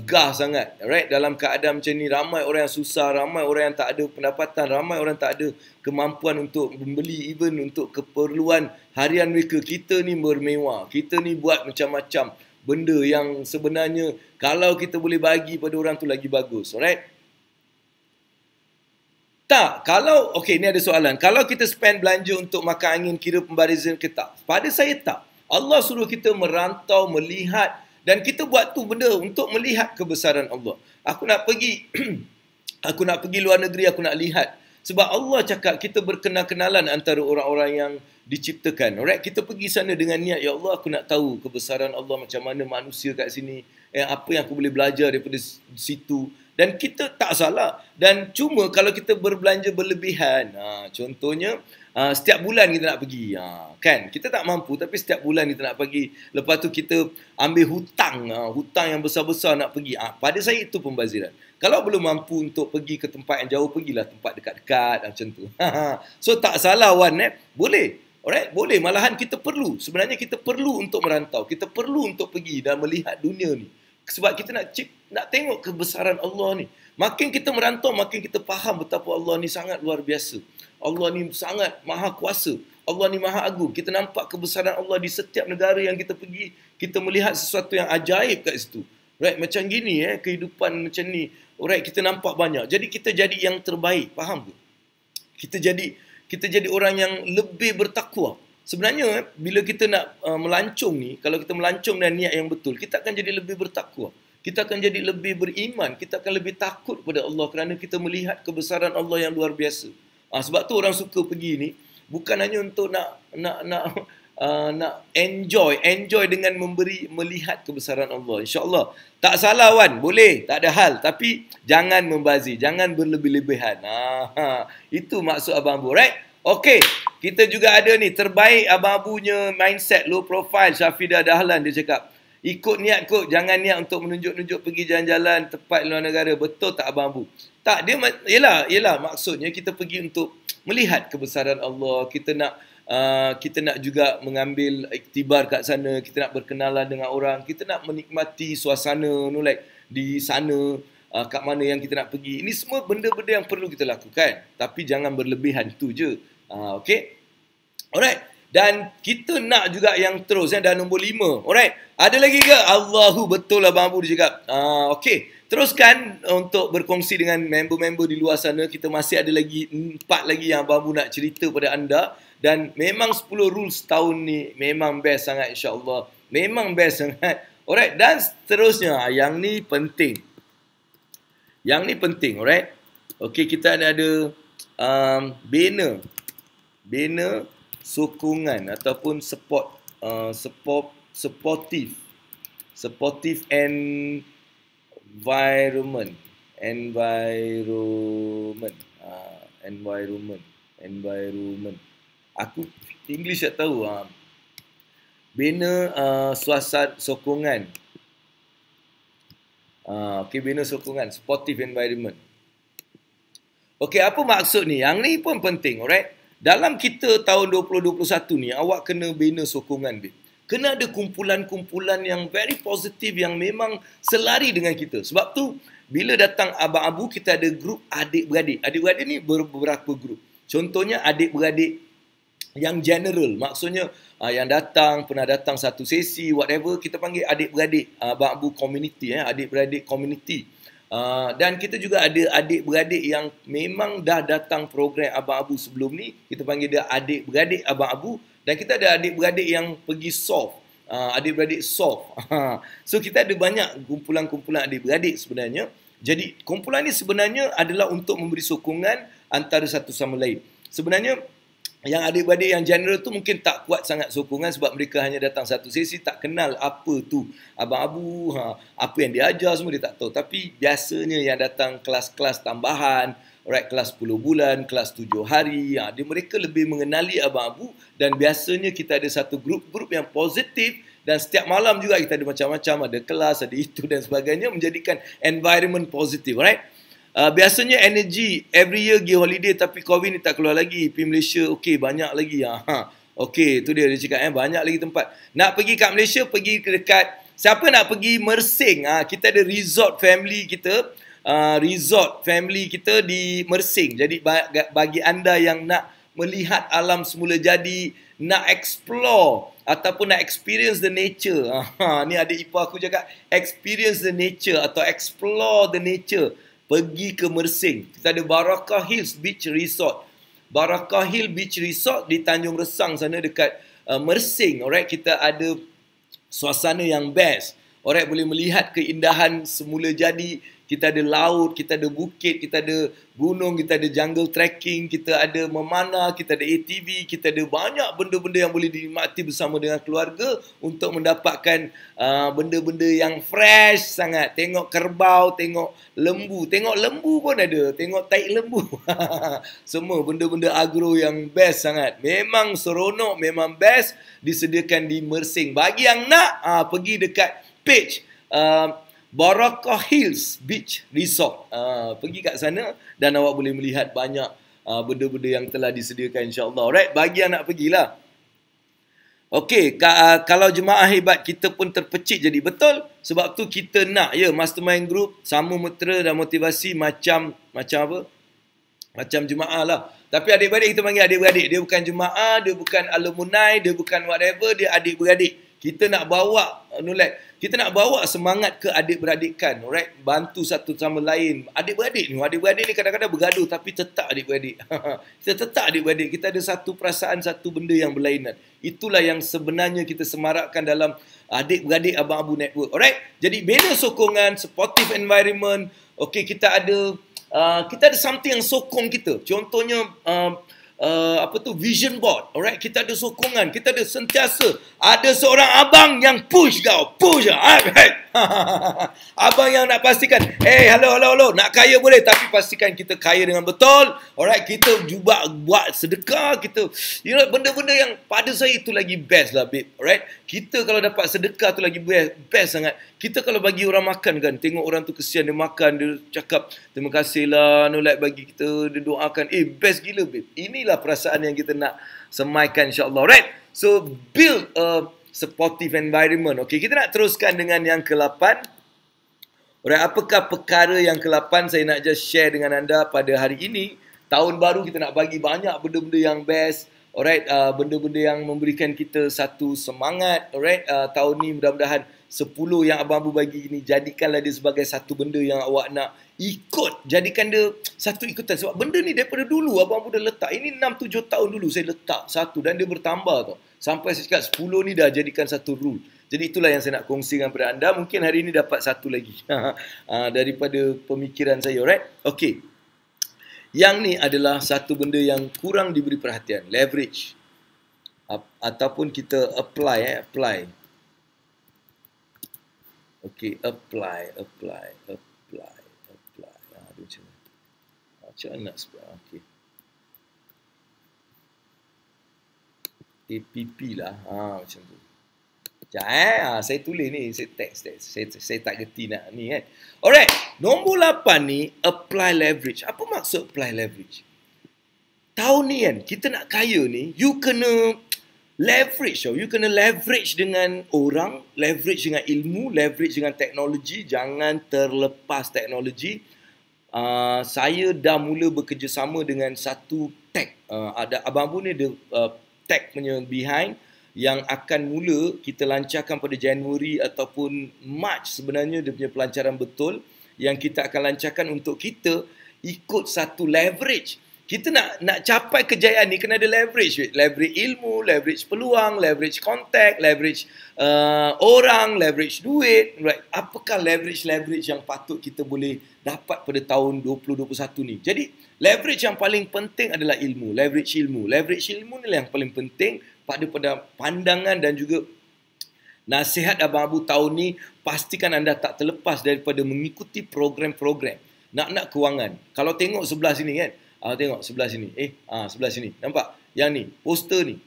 gah sangat. Alright? Dalam keadaan macam ni, ramai orang yang susah, ramai orang yang tak ada pendapatan, ramai orang tak ada kemampuan untuk membeli, even untuk keperluan harian mereka. Kita ni bermewah. Kita ni buat macam-macam benda yang sebenarnya kalau kita boleh bagi pada orang tu lagi bagus. Alright? Tak, kalau, okey, ni ada soalan. Kalau kita spend belanja untuk makan angin, kira pembarisan ke tak? Pada saya tak. Allah suruh kita merantau, melihat, dan kita buat tu benda untuk melihat kebesaran Allah. Aku nak pergi, aku nak pergi luar negeri, aku nak lihat. Sebab Allah cakap kita berkenal-kenalan antara orang-orang yang diciptakan. Alright, kita pergi sana dengan niat, ya Allah, aku nak tahu kebesaran Allah, macam mana manusia kat sini, apa yang aku boleh belajar daripada situ. Dan kita tak salah. Dan cuma kalau kita berbelanja berlebihan, contohnya setiap bulan kita nak pergi, kan? Kita tak mampu tapi setiap bulan kita nak pergi. Lepas tu kita ambil hutang, hutang yang besar-besar nak pergi. Pada saya itu pembaziran. Kalau belum mampu untuk pergi ke tempat yang jauh, pergilah tempat dekat-dekat macam tu. So tak salah Wan, boleh. Alright, boleh. Malahan kita perlu. Sebenarnya kita perlu untuk merantau. Kita perlu untuk pergi dan melihat dunia ni. Sebab kita nak tengok kebesaran Allah ni. Makin kita merantau, makin kita faham betapa Allah ni sangat luar biasa. Allah ni sangat maha kuasa. Allah ni maha agung. Kita nampak kebesaran Allah di setiap negara yang kita pergi. Kita melihat sesuatu yang ajaib kat situ. Right, macam gini kehidupan macam ni. Right, kita nampak banyak. Jadi kita jadi yang terbaik. Faham ke? Kita jadi orang yang lebih bertakwa. Sebenarnya bila kita nak melancong ni, kalau kita melancong dengan niat yang betul, kita akan jadi lebih bertakwa. Kita akan jadi lebih beriman. Kita akan lebih takut kepada Allah kerana kita melihat kebesaran Allah yang luar biasa. Sebab tu orang suka pergi ni bukan hanya untuk nak enjoy dengan melihat kebesaran Allah. InsyaAllah. Tak salah Wan, boleh, tak ada hal. Tapi jangan membazir, jangan berlebih-lebihan. Itu maksud Abang Abu, right? Okey, kita juga ada ni, terbaik Abang Abunya mindset, low profile, Syafidah Dahlan, dia cakap. Ikut niat kot, jangan niat untuk menunjuk-nunjuk pergi jalan-jalan tempat luar negara. Betul tak Abang Abu? Tak, dia yelah maksudnya kita pergi untuk melihat kebesaran Allah. Kita nak juga mengambil iktibar kat sana, kita nak berkenalan dengan orang, kita nak menikmati suasana di sana, kat mana yang kita nak pergi. Ini semua benda-benda yang perlu kita lakukan, tapi jangan berlebihan, tu je. Okay, alright. Dan kita nak juga yang terus, dah nombor 5. Alright, ada lagi ke? Allahu, betul lah Abang Abu dia cakap. Okay, teruskan untuk berkongsi dengan member-member di luar sana. Kita masih ada lagi 4 lagi yang Abang Abu nak cerita pada anda. Dan memang 10 rules tahun ni memang best sangat, insyaAllah. Memang best sangat. Alright, dan seterusnya, yang ni penting. Alright. Okay, kita ada banner sokongan ataupun supportive environment. Aku English tak tahu. Banner suasana sokongan. Okay, banner sokongan, supportive environment. Okay, apa maksud ni? Yang ni pun penting, alright? Dalam kita tahun 2021 ni, awak kena bina sokongan, babe. Kena ada kumpulan-kumpulan yang very positif, yang memang selari dengan kita. Sebab tu, bila datang Abang Abu, kita ada grup adik-beradik. Adik-beradik ni beberapa grup. Contohnya adik-beradik yang general. Maksudnya, yang pernah datang satu sesi, whatever, kita panggil adik-beradik. Abang Abu community, adik-beradik community. Dan kita juga ada adik-beradik yang memang dah datang program Abang Abu sebelum ni. Kita panggil dia adik-beradik Abang Abu. Dan kita ada adik-beradik yang pergi soft. Adik-beradik soft. So kita ada banyak kumpulan-kumpulan adik-beradik sebenarnya. Jadi kumpulan ni sebenarnya adalah untuk memberi sokongan antara satu sama lain. Sebenarnya yang adik-beradik yang general tu mungkin tak kuat sangat sokongan sebab mereka hanya datang satu sesi, tak kenal apa tu Abang Abu, apa yang dia ajar semua dia tak tahu. Tapi biasanya yang datang kelas-kelas tambahan, alright, kelas 10 bulan, kelas 7 hari, mereka lebih mengenali Abang Abu. Dan biasanya kita ada satu grup-grup yang positif. Dan setiap malam juga kita ada macam-macam, ada kelas, ada itu dan sebagainya, menjadikan environment positif, alright. Biasanya energy every year pergi holiday tapi COVID ni tak keluar lagi. Pergi Malaysia, okey, banyak lagi. Okey, tu dia cakap, banyak lagi tempat. Nak pergi kat Malaysia, pergi ke dekat. Siapa nak pergi Mersing? Kita ada resort family kita di Mersing. Jadi bagi anda yang nak melihat alam semula jadi, nak explore ataupun nak experience the nature. Ni adik ipar aku cakap, experience the nature atau explore the nature. pergi ke Mersing. Kita ada Barakah Hills Beach Resort. Barakah Hill Beach Resort di Tanjung Resang sana dekat Mersing. Alright, kita ada suasana yang best. Alright, boleh melihat keindahan semula jadi. Kita ada laut, kita ada bukit, kita ada gunung, kita ada jungle trekking, kita ada memanah, kita ada ATV, kita ada banyak benda-benda yang boleh dinikmati bersama dengan keluarga untuk mendapatkan benda-benda yang fresh sangat. Tengok kerbau, tengok lembu pun ada, tengok taik lembu. Semua benda-benda agro yang best sangat. Memang seronok, memang best, disediakan di Mersing. Bagi yang nak, pergi dekat page Barakah Hills Beach Resort. Pergi kat sana dan awak boleh melihat banyak benda-benda yang telah disediakan, insya-Allah. Alright, bagi yang nak pergilah. Okey, kalau jemaah hebat kita pun terpecik jadi betul. Sebab tu kita nak mastermind group sama mutera dan motivasi macam apa? Macam jemaah lah. Tapi adik-beradik kita panggil adik-beradik. Dia bukan jemaah, dia bukan alumni, dia bukan whatever, dia adik-beradik. Kita nak bawa kita nak bawa semangat ke adik-beradikan, alright? Bantu satu sama lain. Adik-beradik ni kadang-kadang bergaduh tapi tetap adik-beradik. Kita tetap adik-beradik. Kita ada satu perasaan, satu benda yang berlainan. Itulah yang sebenarnya kita semarakkan dalam adik-beradik Abang Abu Network, alright? Jadi bina sokongan, supportive environment. Okey, kita ada something yang sokong kita. Contohnya vision board. Alright, kita ada sokongan, kita ada sentiasa ada seorang abang yang push kau, alright. Abang yang nak pastikan, hello, nak kaya boleh tapi pastikan kita kaya dengan betul. Alright, kita juga buat sedekah, kita benda-benda yang pada saya itu lagi best lah, babe. Alright, kita kalau dapat sedekah tu lagi best sangat. Kita kalau bagi orang makan kan, tengok orang tu kesian dia makan, dia cakap terima kasih lah bagi kita, dia doakan, best gila, babe. Inilah perasaan yang kita nak semaikan, insya-Allah. Alright, so build a supportive environment. Okey, kita nak teruskan dengan yang ke-8. Alright, apakah perkara yang ke-8 saya nak just share dengan anda pada hari ini? Tahun baru kita nak bagi banyak benda-benda yang best. Alright, benda-benda yang memberikan kita satu semangat. Alright, tahun ni mudah-mudahan 10 yang Abang Abu bagi ini, jadikanlah dia sebagai satu benda yang awak nak ikut. Jadikan dia satu ikutan. Sebab benda ni daripada dulu Abang Abu dah letak. Ini 6-7 tahun dulu saya letak satu dan dia bertambah tau. Sampai saya cakap 10 ni dah jadikan satu rule. Jadi itulah yang saya nak kongsikan kepada anda. Mungkin hari ini dapat satu lagi daripada pemikiran saya. Alright? Okey. Yang ni adalah satu benda yang kurang diberi perhatian. Leverage. Ataupun kita apply. Okey, apply. Macam mana nak sebut? Okey. APP lah. Macam tu. Sekejap saya tulis ni, saya teks. Saya tak gerti nak ni kan. Alright, nombor 8 ni, apply leverage. Apa maksud apply leverage? Tahun ni kan, kita nak kaya ni, you kena leverage. You kena leverage dengan orang, leverage dengan ilmu, leverage dengan teknologi. Jangan terlepas teknologi. Saya dah mula bekerjasama dengan satu tech. Ada Abang Abu ni ada tech punya behind yang akan mula kita lancarkan pada Januari ataupun March sebenarnya dia punya pelancaran betul yang kita akan lancarkan untuk kita ikut satu leverage. Kita nak capai kejayaan ni kena ada leverage. Leverage ilmu, leverage peluang, leverage kontak, leverage orang, leverage duit. Right? Apakah leverage yang patut kita boleh dapat pada tahun 2021 ni? Jadi leverage yang paling penting adalah ilmu. Leverage ilmu ni yang paling penting pada pandangan dan juga nasihat Abang Abu tahun ni. Pastikan anda tak terlepas daripada mengikuti program-program. Nak kewangan. Kalau tengok sebelah sini kan. Tengok sebelah sini. Sebelah sini. Nampak? Yang ni. Poster ni.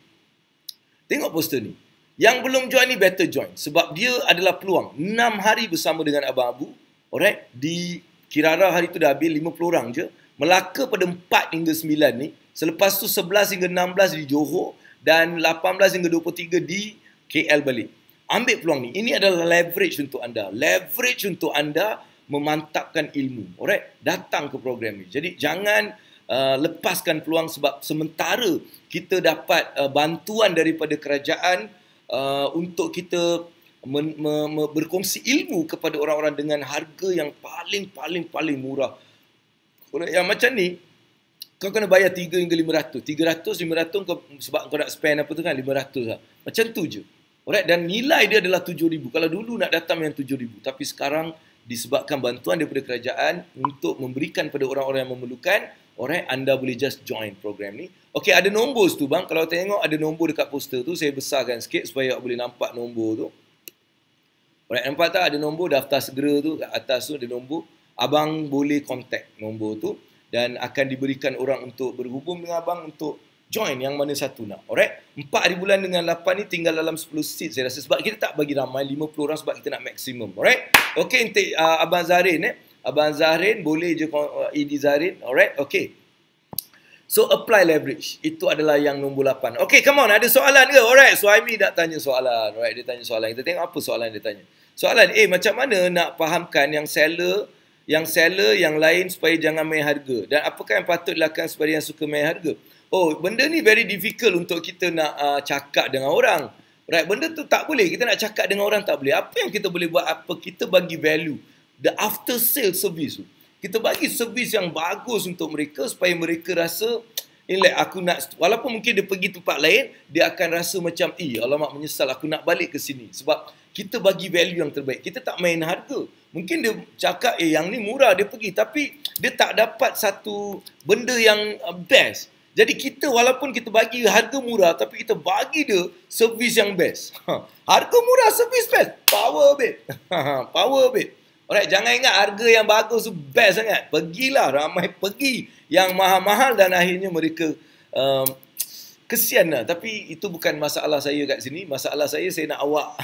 Tengok poster ni. Yang belum join ni better join. Sebab dia adalah peluang. 6 hari bersama dengan Abang Abu. Alright? Di Kirara hari tu dah habis 50 orang je. Melaka pada 4 hingga 9 ni. Selepas tu 11 hingga 16 di Johor. Dan 18 hingga 23 di KL balik. Ambil peluang ni. Ini adalah leverage untuk anda. Leverage untuk anda memantapkan ilmu. Alright? Datang ke program ni. Jadi jangan lepaskan peluang sebab sementara kita dapat bantuan daripada kerajaan untuk kita berkongsi ilmu kepada orang-orang dengan harga yang paling murah. Alright, yang macam ni, kau kena bayar 3 hingga 500. 300, 500 kau, sebab kau nak spend apa tu kan, 500 lah. Macam tu je. Alright, dan nilai dia adalah 7,000. Kalau dulu nak datang yang 7,000. Tapi sekarang disebabkan bantuan daripada kerajaan untuk memberikan pada orang-orang yang memerlukan, alright, anda boleh just join program ni. Okey, ada nombor tu bang. Kalau tengok ada nombor dekat poster tu, saya besarkan sikit supaya awak boleh nampak nombor tu. Alright, nampak tak ada nombor daftar segera tu kat atas tu ada nombor. Abang boleh contact nombor tu dan akan diberikan orang untuk berhubung dengan abang untuk join yang mana satu nak. Alright, 4 hari bulan dengan 8 ni tinggal dalam 10 seat saya rasa, sebab kita tak bagi ramai 50 orang sebab kita nak maksimum. Alright, okey, Abang Zahrin Abang Zahrin boleh je ED Zahrin. Alright, okey. So apply leverage. Itu adalah yang nombor 8. Okay, come on. Ada soalan ke? Alright, Suhaimi nak tanya soalan. Alright, dia tanya soalan. Kita tengok apa soalan dia tanya. Soalan, macam mana nak fahamkan yang seller yang lain supaya jangan main harga? Dan apakah yang patut dilakukan supaya yang suka main harga? Oh, benda ni very difficult untuk kita nak cakap dengan orang. Right, benda tu tak boleh. Kita nak cakap dengan orang tak boleh. Apa yang kita boleh buat? Kita bagi value. The after sale service tu. Kita bagi servis yang bagus untuk mereka supaya mereka rasa, aku nak, walaupun mungkin dia pergi tempat lain, dia akan rasa macam, alamak menyesal, aku nak balik ke sini. Sebab kita bagi value yang terbaik. Kita tak main harga. Mungkin dia cakap, yang ni murah, dia pergi. Tapi dia tak dapat satu benda yang best. Jadi kita, walaupun kita bagi harga murah, tapi kita bagi dia servis yang best. Harga murah, servis best. Power, babe. Power, babe. Alright, jangan ingat harga yang bagus tu best sangat. Pergilah, ramai pergi yang mahal-mahal dan akhirnya mereka kesian lah. Tapi itu bukan masalah saya kat sini. Masalah saya nak awak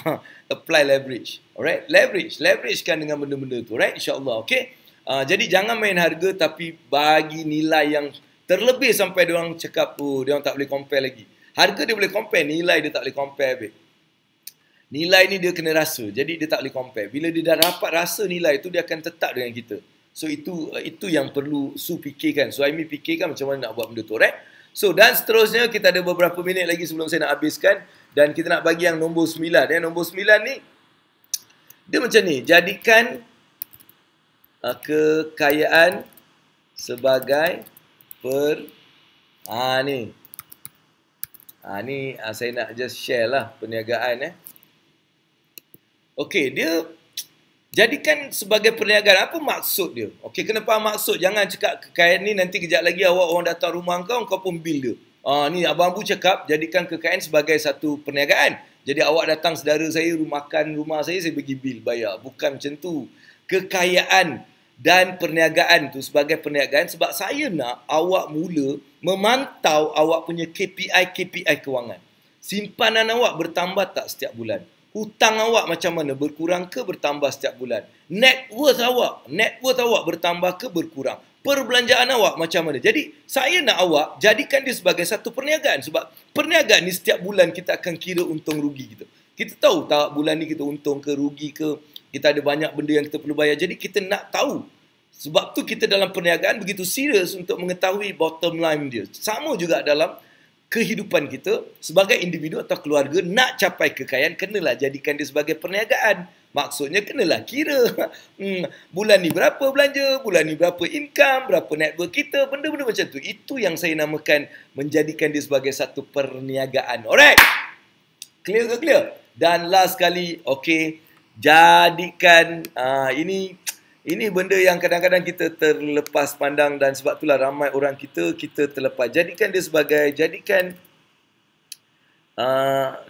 apply leverage. Alright, leveragekan dengan benda-benda tu. Alright, insyaAllah. Okay. Jadi jangan main harga tapi bagi nilai yang terlebih sampai diorang cakap, diorang tak boleh compare lagi. Harga dia boleh compare, nilai dia tak boleh compare, babe. Nilai ni dia kena rasa. Jadi dia tak boleh compare. Bila dia dah dapat rasa nilai tu, dia akan tetap dengan kita. So itu yang perlu Su fikirkan. So Aimi fikirkan macam mana nak buat benda tu. Right? So dan seterusnya kita ada beberapa minit lagi sebelum saya nak habiskan. Dan kita nak bagi yang nombor 9. Nombor 9 ni, dia macam ni. Jadikan kekayaan sebagai ni saya nak just share lah perniagaan. Okey, dia jadikan sebagai perniagaan. Apa maksud dia? Okey, kena faham maksud. Jangan cakap kekayaan ni nanti kejap lagi orang datang rumah kau pun bil dia. Ni Abang Abu cakap, jadikan kekayaan sebagai satu perniagaan. Jadi awak datang saudara saya makan rumah saya bagi bil, bayar. Bukan macam tu. Kekayaan dan perniagaan tu sebagai perniagaan sebab saya nak awak mula memantau awak punya KPI kewangan. Simpanan awak bertambah tak setiap bulan? Hutang awak macam mana? Berkurang ke bertambah setiap bulan? Net worth awak bertambah ke berkurang? Perbelanjaan awak macam mana? Jadi, saya nak awak jadikan dia sebagai satu perniagaan. Sebab perniagaan ni setiap bulan kita akan kira untung rugi kita. Kita tahu tak bulan ni kita untung ke rugi ke? Kita ada banyak benda yang kita perlu bayar. Jadi, kita nak tahu. Sebab tu kita dalam perniagaan begitu serius untuk mengetahui bottom line dia. Sama juga dalam kehidupan kita sebagai individu atau keluarga nak capai kekayaan, kenalah jadikan dia sebagai perniagaan. Maksudnya kenalah kira bulan ni berapa belanja, bulan ni berapa income, berapa network kita, benda-benda macam tu. Itu yang saya namakan menjadikan dia sebagai satu perniagaan. Alright? Clear ke clear? Dan last kali, okay, jadikan ini benda yang kadang-kadang kita terlepas pandang dan sebab itulah ramai orang kita terlepas. Jadikan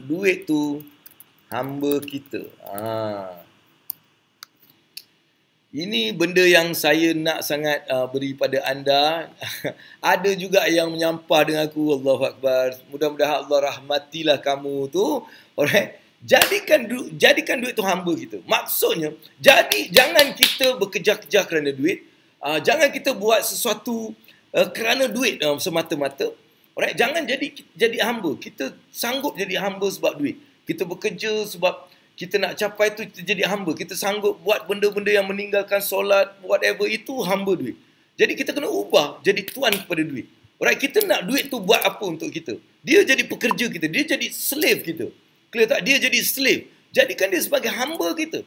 duit tu hamba kita. Ini benda yang saya nak sangat beri pada anda. Ada juga yang menyampah dengan aku. Allahu Akbar. Mudah-mudahan Allah rahmatilah kamu tu. Alright. Jadikan duit tu hamba kita. Maksudnya, jangan kita bekerja-kerja kerana duit. Jangan kita buat sesuatu kerana duit semata-mata. Alright, jangan jadi hamba. Kita sanggup jadi hamba sebab duit. Kita bekerja sebab kita nak capai tu, kita jadi hamba. Kita sanggup buat benda-benda yang meninggalkan solat, whatever, itu hamba duit. Jadi kita kena ubah jadi tuan kepada duit. Alright, kita nak duit tu buat apa untuk kita? Dia jadi pekerja kita. Dia jadi slave kita. Clear tak? Dia jadi slave. Jadikan dia sebagai hamba kita.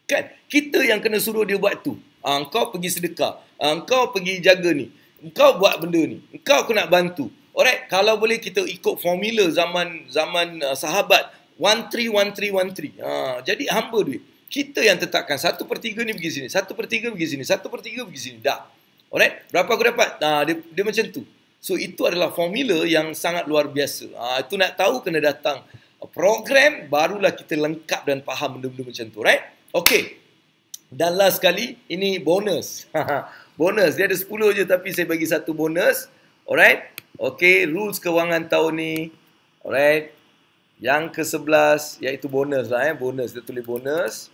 Kan? Kita yang kena suruh dia buat tu. Engkau pergi sedekah. Engkau pergi jaga ni. Engkau buat benda ni. Engkau aku nak bantu. Alright, kalau boleh kita ikut formula zaman sahabat 131313. Jadi hamba duit. Kita yang tetapkan 1/3 ni pergi sini, 1/3 pergi sini, 1/3 pergi sini. Dah. Alright, berapa aku dapat? Dia macam tu. So itu adalah formula yang sangat luar biasa. Itu nak tahu kena datang program, barulah kita lengkap dan faham benda-benda macam tu. Right? Okay. Dan last sekali, ini bonus. Bonus, dia ada 10 je tapi saya bagi satu bonus. Alright? Okay, rules kewangan tahun ni. Alright? Yang ke-11, iaitu bonus lah. Bonus, dia tulis bonus.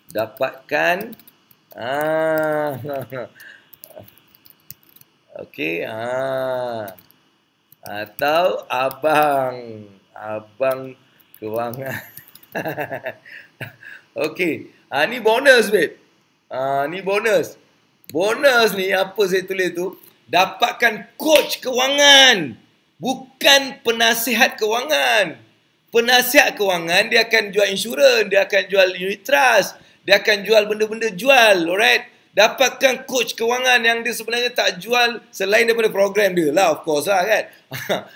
Dapatkan. Okey, atau abang kewangan. Okey, ni bonus babe. Ni bonus. Bonus ni apa saya tulis tu? Dapatkan coach kewangan, bukan penasihat kewangan. Penasihat kewangan dia akan jual insurans, dia akan jual unit trust, dia akan jual benda-benda jual, alright? Dapatkan coach kewangan yang dia sebenarnya tak jual selain daripada program dia lah, of course lah kan.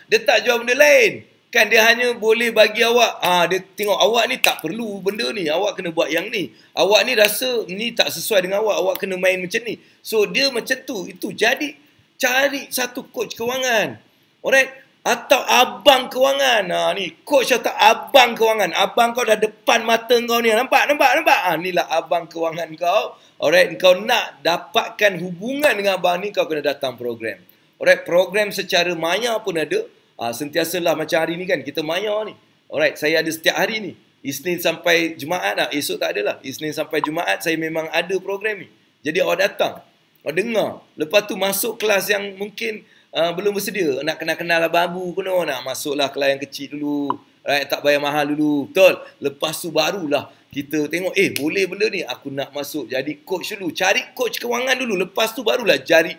Dia tak jual benda lain. Kan dia hanya boleh bagi awak, dia tengok awak ni tak perlu benda ni, awak kena buat yang ni. Awak ni rasa ni tak sesuai dengan awak, awak kena main macam ni. So dia macam tu, itu jadi cari satu coach kewangan. Alright? Atau abang kewangan. Ni coach atau abang kewangan. Abang kau dah depan mata kau ni. Nampak? Inilah abang kewangan kau. Alright, kau nak dapatkan hubungan dengan abang ni, kau kena datang program. Alright, program secara maya pun ada. Sentiasalah macam hari ni kan, kita maya ni. Alright, saya ada setiap hari ni. Isnin sampai Jumaat lah. Esok tak ada lah. Isnin sampai Jumaat saya memang ada program ni. Jadi awak datang. Awak dengar. Lepas tu masuk kelas yang mungkin belum bersedia. Nak kenal-kenal Abang Abu kena. Nak masuklah kelas yang kecil dulu. Right, tak bayar mahal dulu. Betul? Lepas tu barulah kita tengok, boleh benda ni, aku nak masuk jadi coach dulu. Cari coach kewangan dulu. Lepas tu barulah cari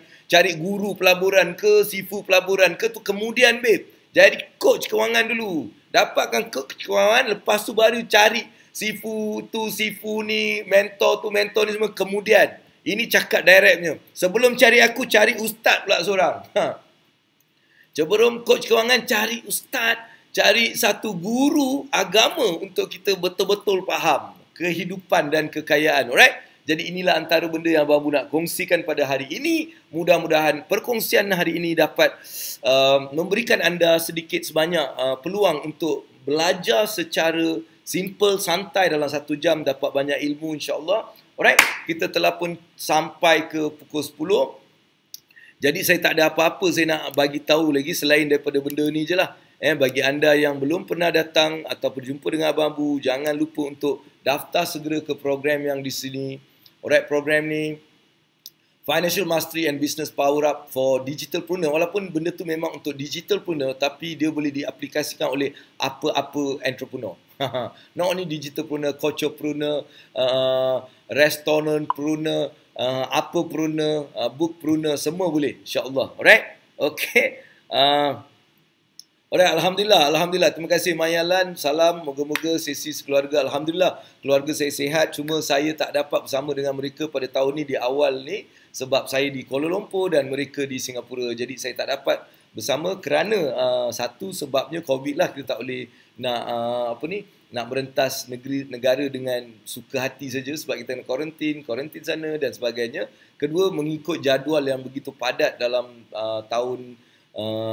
guru pelaburan ke, sifu pelaburan ke, tu kemudian babe. Jadi coach kewangan dulu. Dapatkan coach kewangan, lepas tu baru cari sifu tu, sifu ni, mentor tu, mentor ni semua kemudian. Ini cakap directnya. Sebelum cari aku, cari ustaz pula seorang. Sebelum coach kewangan, cari ustaz. Cari satu guru agama untuk kita betul-betul faham kehidupan dan kekayaan. Alright? Jadi inilah antara benda yang Abang Abu nak kongsikan pada hari ini. Mudah-mudahan perkongsian hari ini dapat memberikan anda sedikit sebanyak peluang untuk belajar secara simple, santai dalam 1 jam, dapat banyak ilmu insya-Allah. Alright? Kita telah pun sampai ke pukul 10. Jadi saya tak ada apa-apa saya nak bagi tahu lagi selain daripada benda ni je lah. Bagi anda yang belum pernah datang atau berjumpa dengan Abang Abu, jangan lupa untuk daftar segera ke program yang di sini. Alright, program ni Financial Mastery and Business Power Up for Digitalpreneur. Walaupun benda tu memang untuk digitalpreneur, tapi dia boleh diaplikasikan oleh apa-apa entrepreneur. Not only digitalpreneur, coachpreneur, restaurantpreneur, apapreneur, bookpreneur, semua boleh insya-Allah. Alright? Okay. Alright, Alhamdulillah. Terima kasih Mayalan. Salam, moga-moga sesi sekeluarga. Alhamdulillah, keluarga saya sihat. Cuma saya tak dapat bersama dengan mereka pada tahun ni di awal ni. Sebab saya di Kuala Lumpur dan mereka di Singapura. Jadi saya tak dapat bersama kerana satu sebabnya COVID lah. Kita tak boleh nak nak berentas negara dengan suka hati saja sebab kita nak kuarantin sana dan sebagainya. Kedua, mengikut jadual yang begitu padat dalam tahun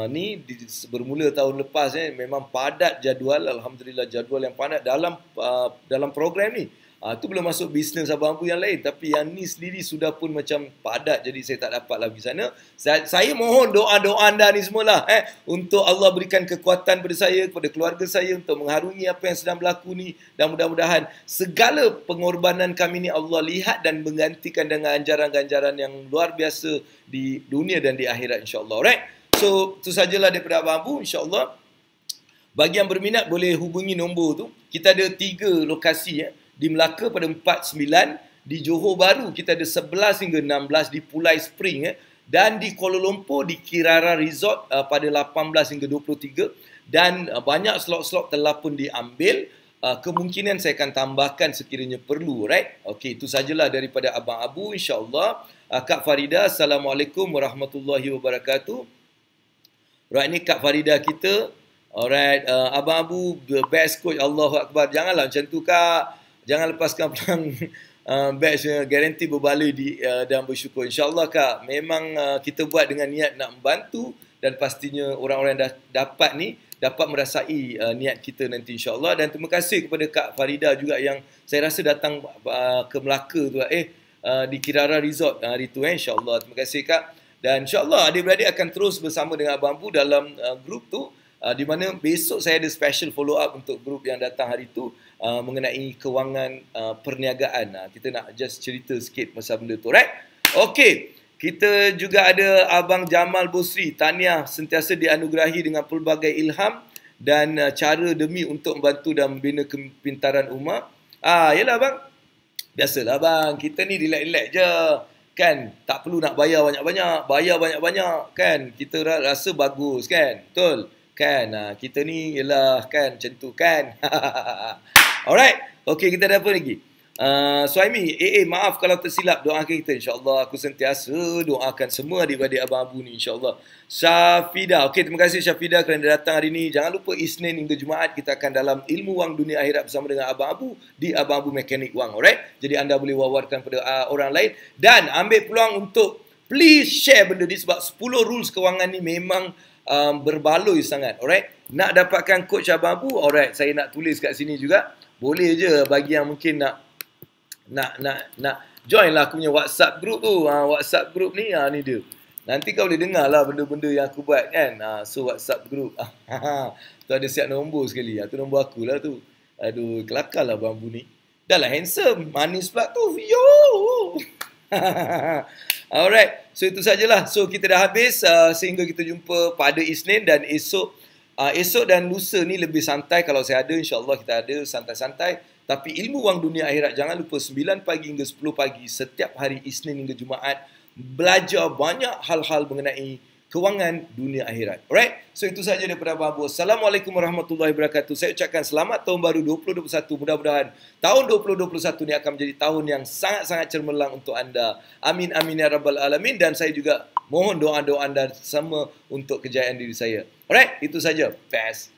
ni bermula tahun lepas memang padat jadual. Alhamdulillah jadual yang padat dalam program ni. Itu belum masuk bisnes Abang Abu yang lain, tapi yang ni sendiri sudah pun macam padat, jadi saya tak dapat pergi sana. Saya mohon doa-doa anda ni semualah untuk Allah berikan kekuatan pada saya, kepada keluarga saya untuk mengharungi apa yang sedang berlaku ni, dan mudah-mudahan segala pengorbanan kami ni Allah lihat dan menggantikan dengan ganjaran-ganjaran yang luar biasa di dunia dan di akhirat insya-Allah. Alright? So, itu sajalah daripada Abang Abu, insya-Allah. Bagi yang berminat boleh hubungi nombor tu. Kita ada 3 lokasi di Melaka pada 4/9, di Johor Bahru kita ada 11 hingga 16 di Pulai Spring dan di Kuala Lumpur di Kirara Resort pada 18 hingga 23, dan banyak slot-slot telah pun diambil. kemungkinan saya akan tambahkan sekiranya perlu, right? Okey, itu sajalah daripada Abang Abu, insya-Allah. Kak Farida, Assalamualaikum warahmatullahi wabarakatuh. Right, ni Kak Farida kita. Alright, Abang Abu, the best coach, Allahu Akbar. Janganlah macam tu, Kak. Jangan lepaskan pelang batch, garanti berbaloi dan bersyukur. InsyaAllah, Kak, memang kita buat dengan niat nak membantu dan pastinya orang-orang yang dapat ni dapat merasai niat kita nanti, insyaAllah. Dan terima kasih kepada Kak Farida juga yang saya rasa datang ke Melaka tu, di Kirara Resort hari tu, insyaAllah. Terima kasih, Kak. Dan insyaAllah adik-beradik akan terus bersama dengan Abang Abu dalam grup tu. Di mana besok saya ada special follow up untuk grup yang datang hari tu mengenai kewangan perniagaan. Kita nak just cerita sikit pasal benda tu, right? Okey, kita juga ada Abang Jamal Bosri. Tahniah sentiasa dianugerahi dengan pelbagai ilham dan cara demi untuk membantu dan membina kepintaran umat. Yalah bang, biasalah bang, kita ni relax-relax je kan, tak perlu nak bayar banyak-banyak, kan, kita rasa bagus kan, betul kan. Kita ni ialah kan macam tu kan. Alright, okey, kita ada apa lagi? Suhaimi, maaf kalau tersilap, doakan kita, insyaAllah. Aku sentiasa doakan semua adik-adik Abang Abu ni, insyaAllah. Syafida, okey, terima kasih Syafida kerana datang hari ni. Jangan lupa Isnin hingga Jumaat kita akan dalam ilmu wang dunia akhirat bersama dengan Abang Abu di Abang Abu Mekanik Wang, alright? Jadi anda boleh wawarkan pada orang lain dan ambil peluang untuk please share benda ni sebab 10 rules kewangan ni memang berbaloi sangat, alright? Nak dapatkan coach Abang Abu, alright, saya nak tulis kat sini juga. Boleh je bagi yang mungkin nak join lah aku punya WhatsApp group tu. WhatsApp group ni, ni dia. Nanti kau boleh dengar lah benda-benda yang aku buat kan. So WhatsApp group. Tu ada siap nombor sekali. Tu nombor aku lah tu. Aduh, kelakar lah Abang Abu ni. Dah lah handsome. Manis pula tu. Yo! Alright. So itu sajalah. So kita dah habis. Sehingga kita jumpa pada Isnin dan esok. Esok dan lusa ni lebih santai. Kalau saya ada, insyaAllah kita ada santai-santai. Tapi ilmu wang dunia akhirat, jangan lupa 9 pagi hingga 10 pagi setiap hari Isnin hingga Jumaat. Belajar banyak hal-hal mengenai kewangan dunia akhirat. Alright? So itu sahaja daripada Abang Abu. Assalamualaikum warahmatullahi wabarakatuh. Saya ucapkan selamat tahun baru 2021. Mudah-mudahan tahun 2021 ni akan menjadi tahun yang sangat-sangat cemerlang untuk anda. Amin, amin ya rabbal alamin. Dan saya juga mohon doa-doa anda sama untuk kejayaan diri saya. Alright? Itu saja. Best.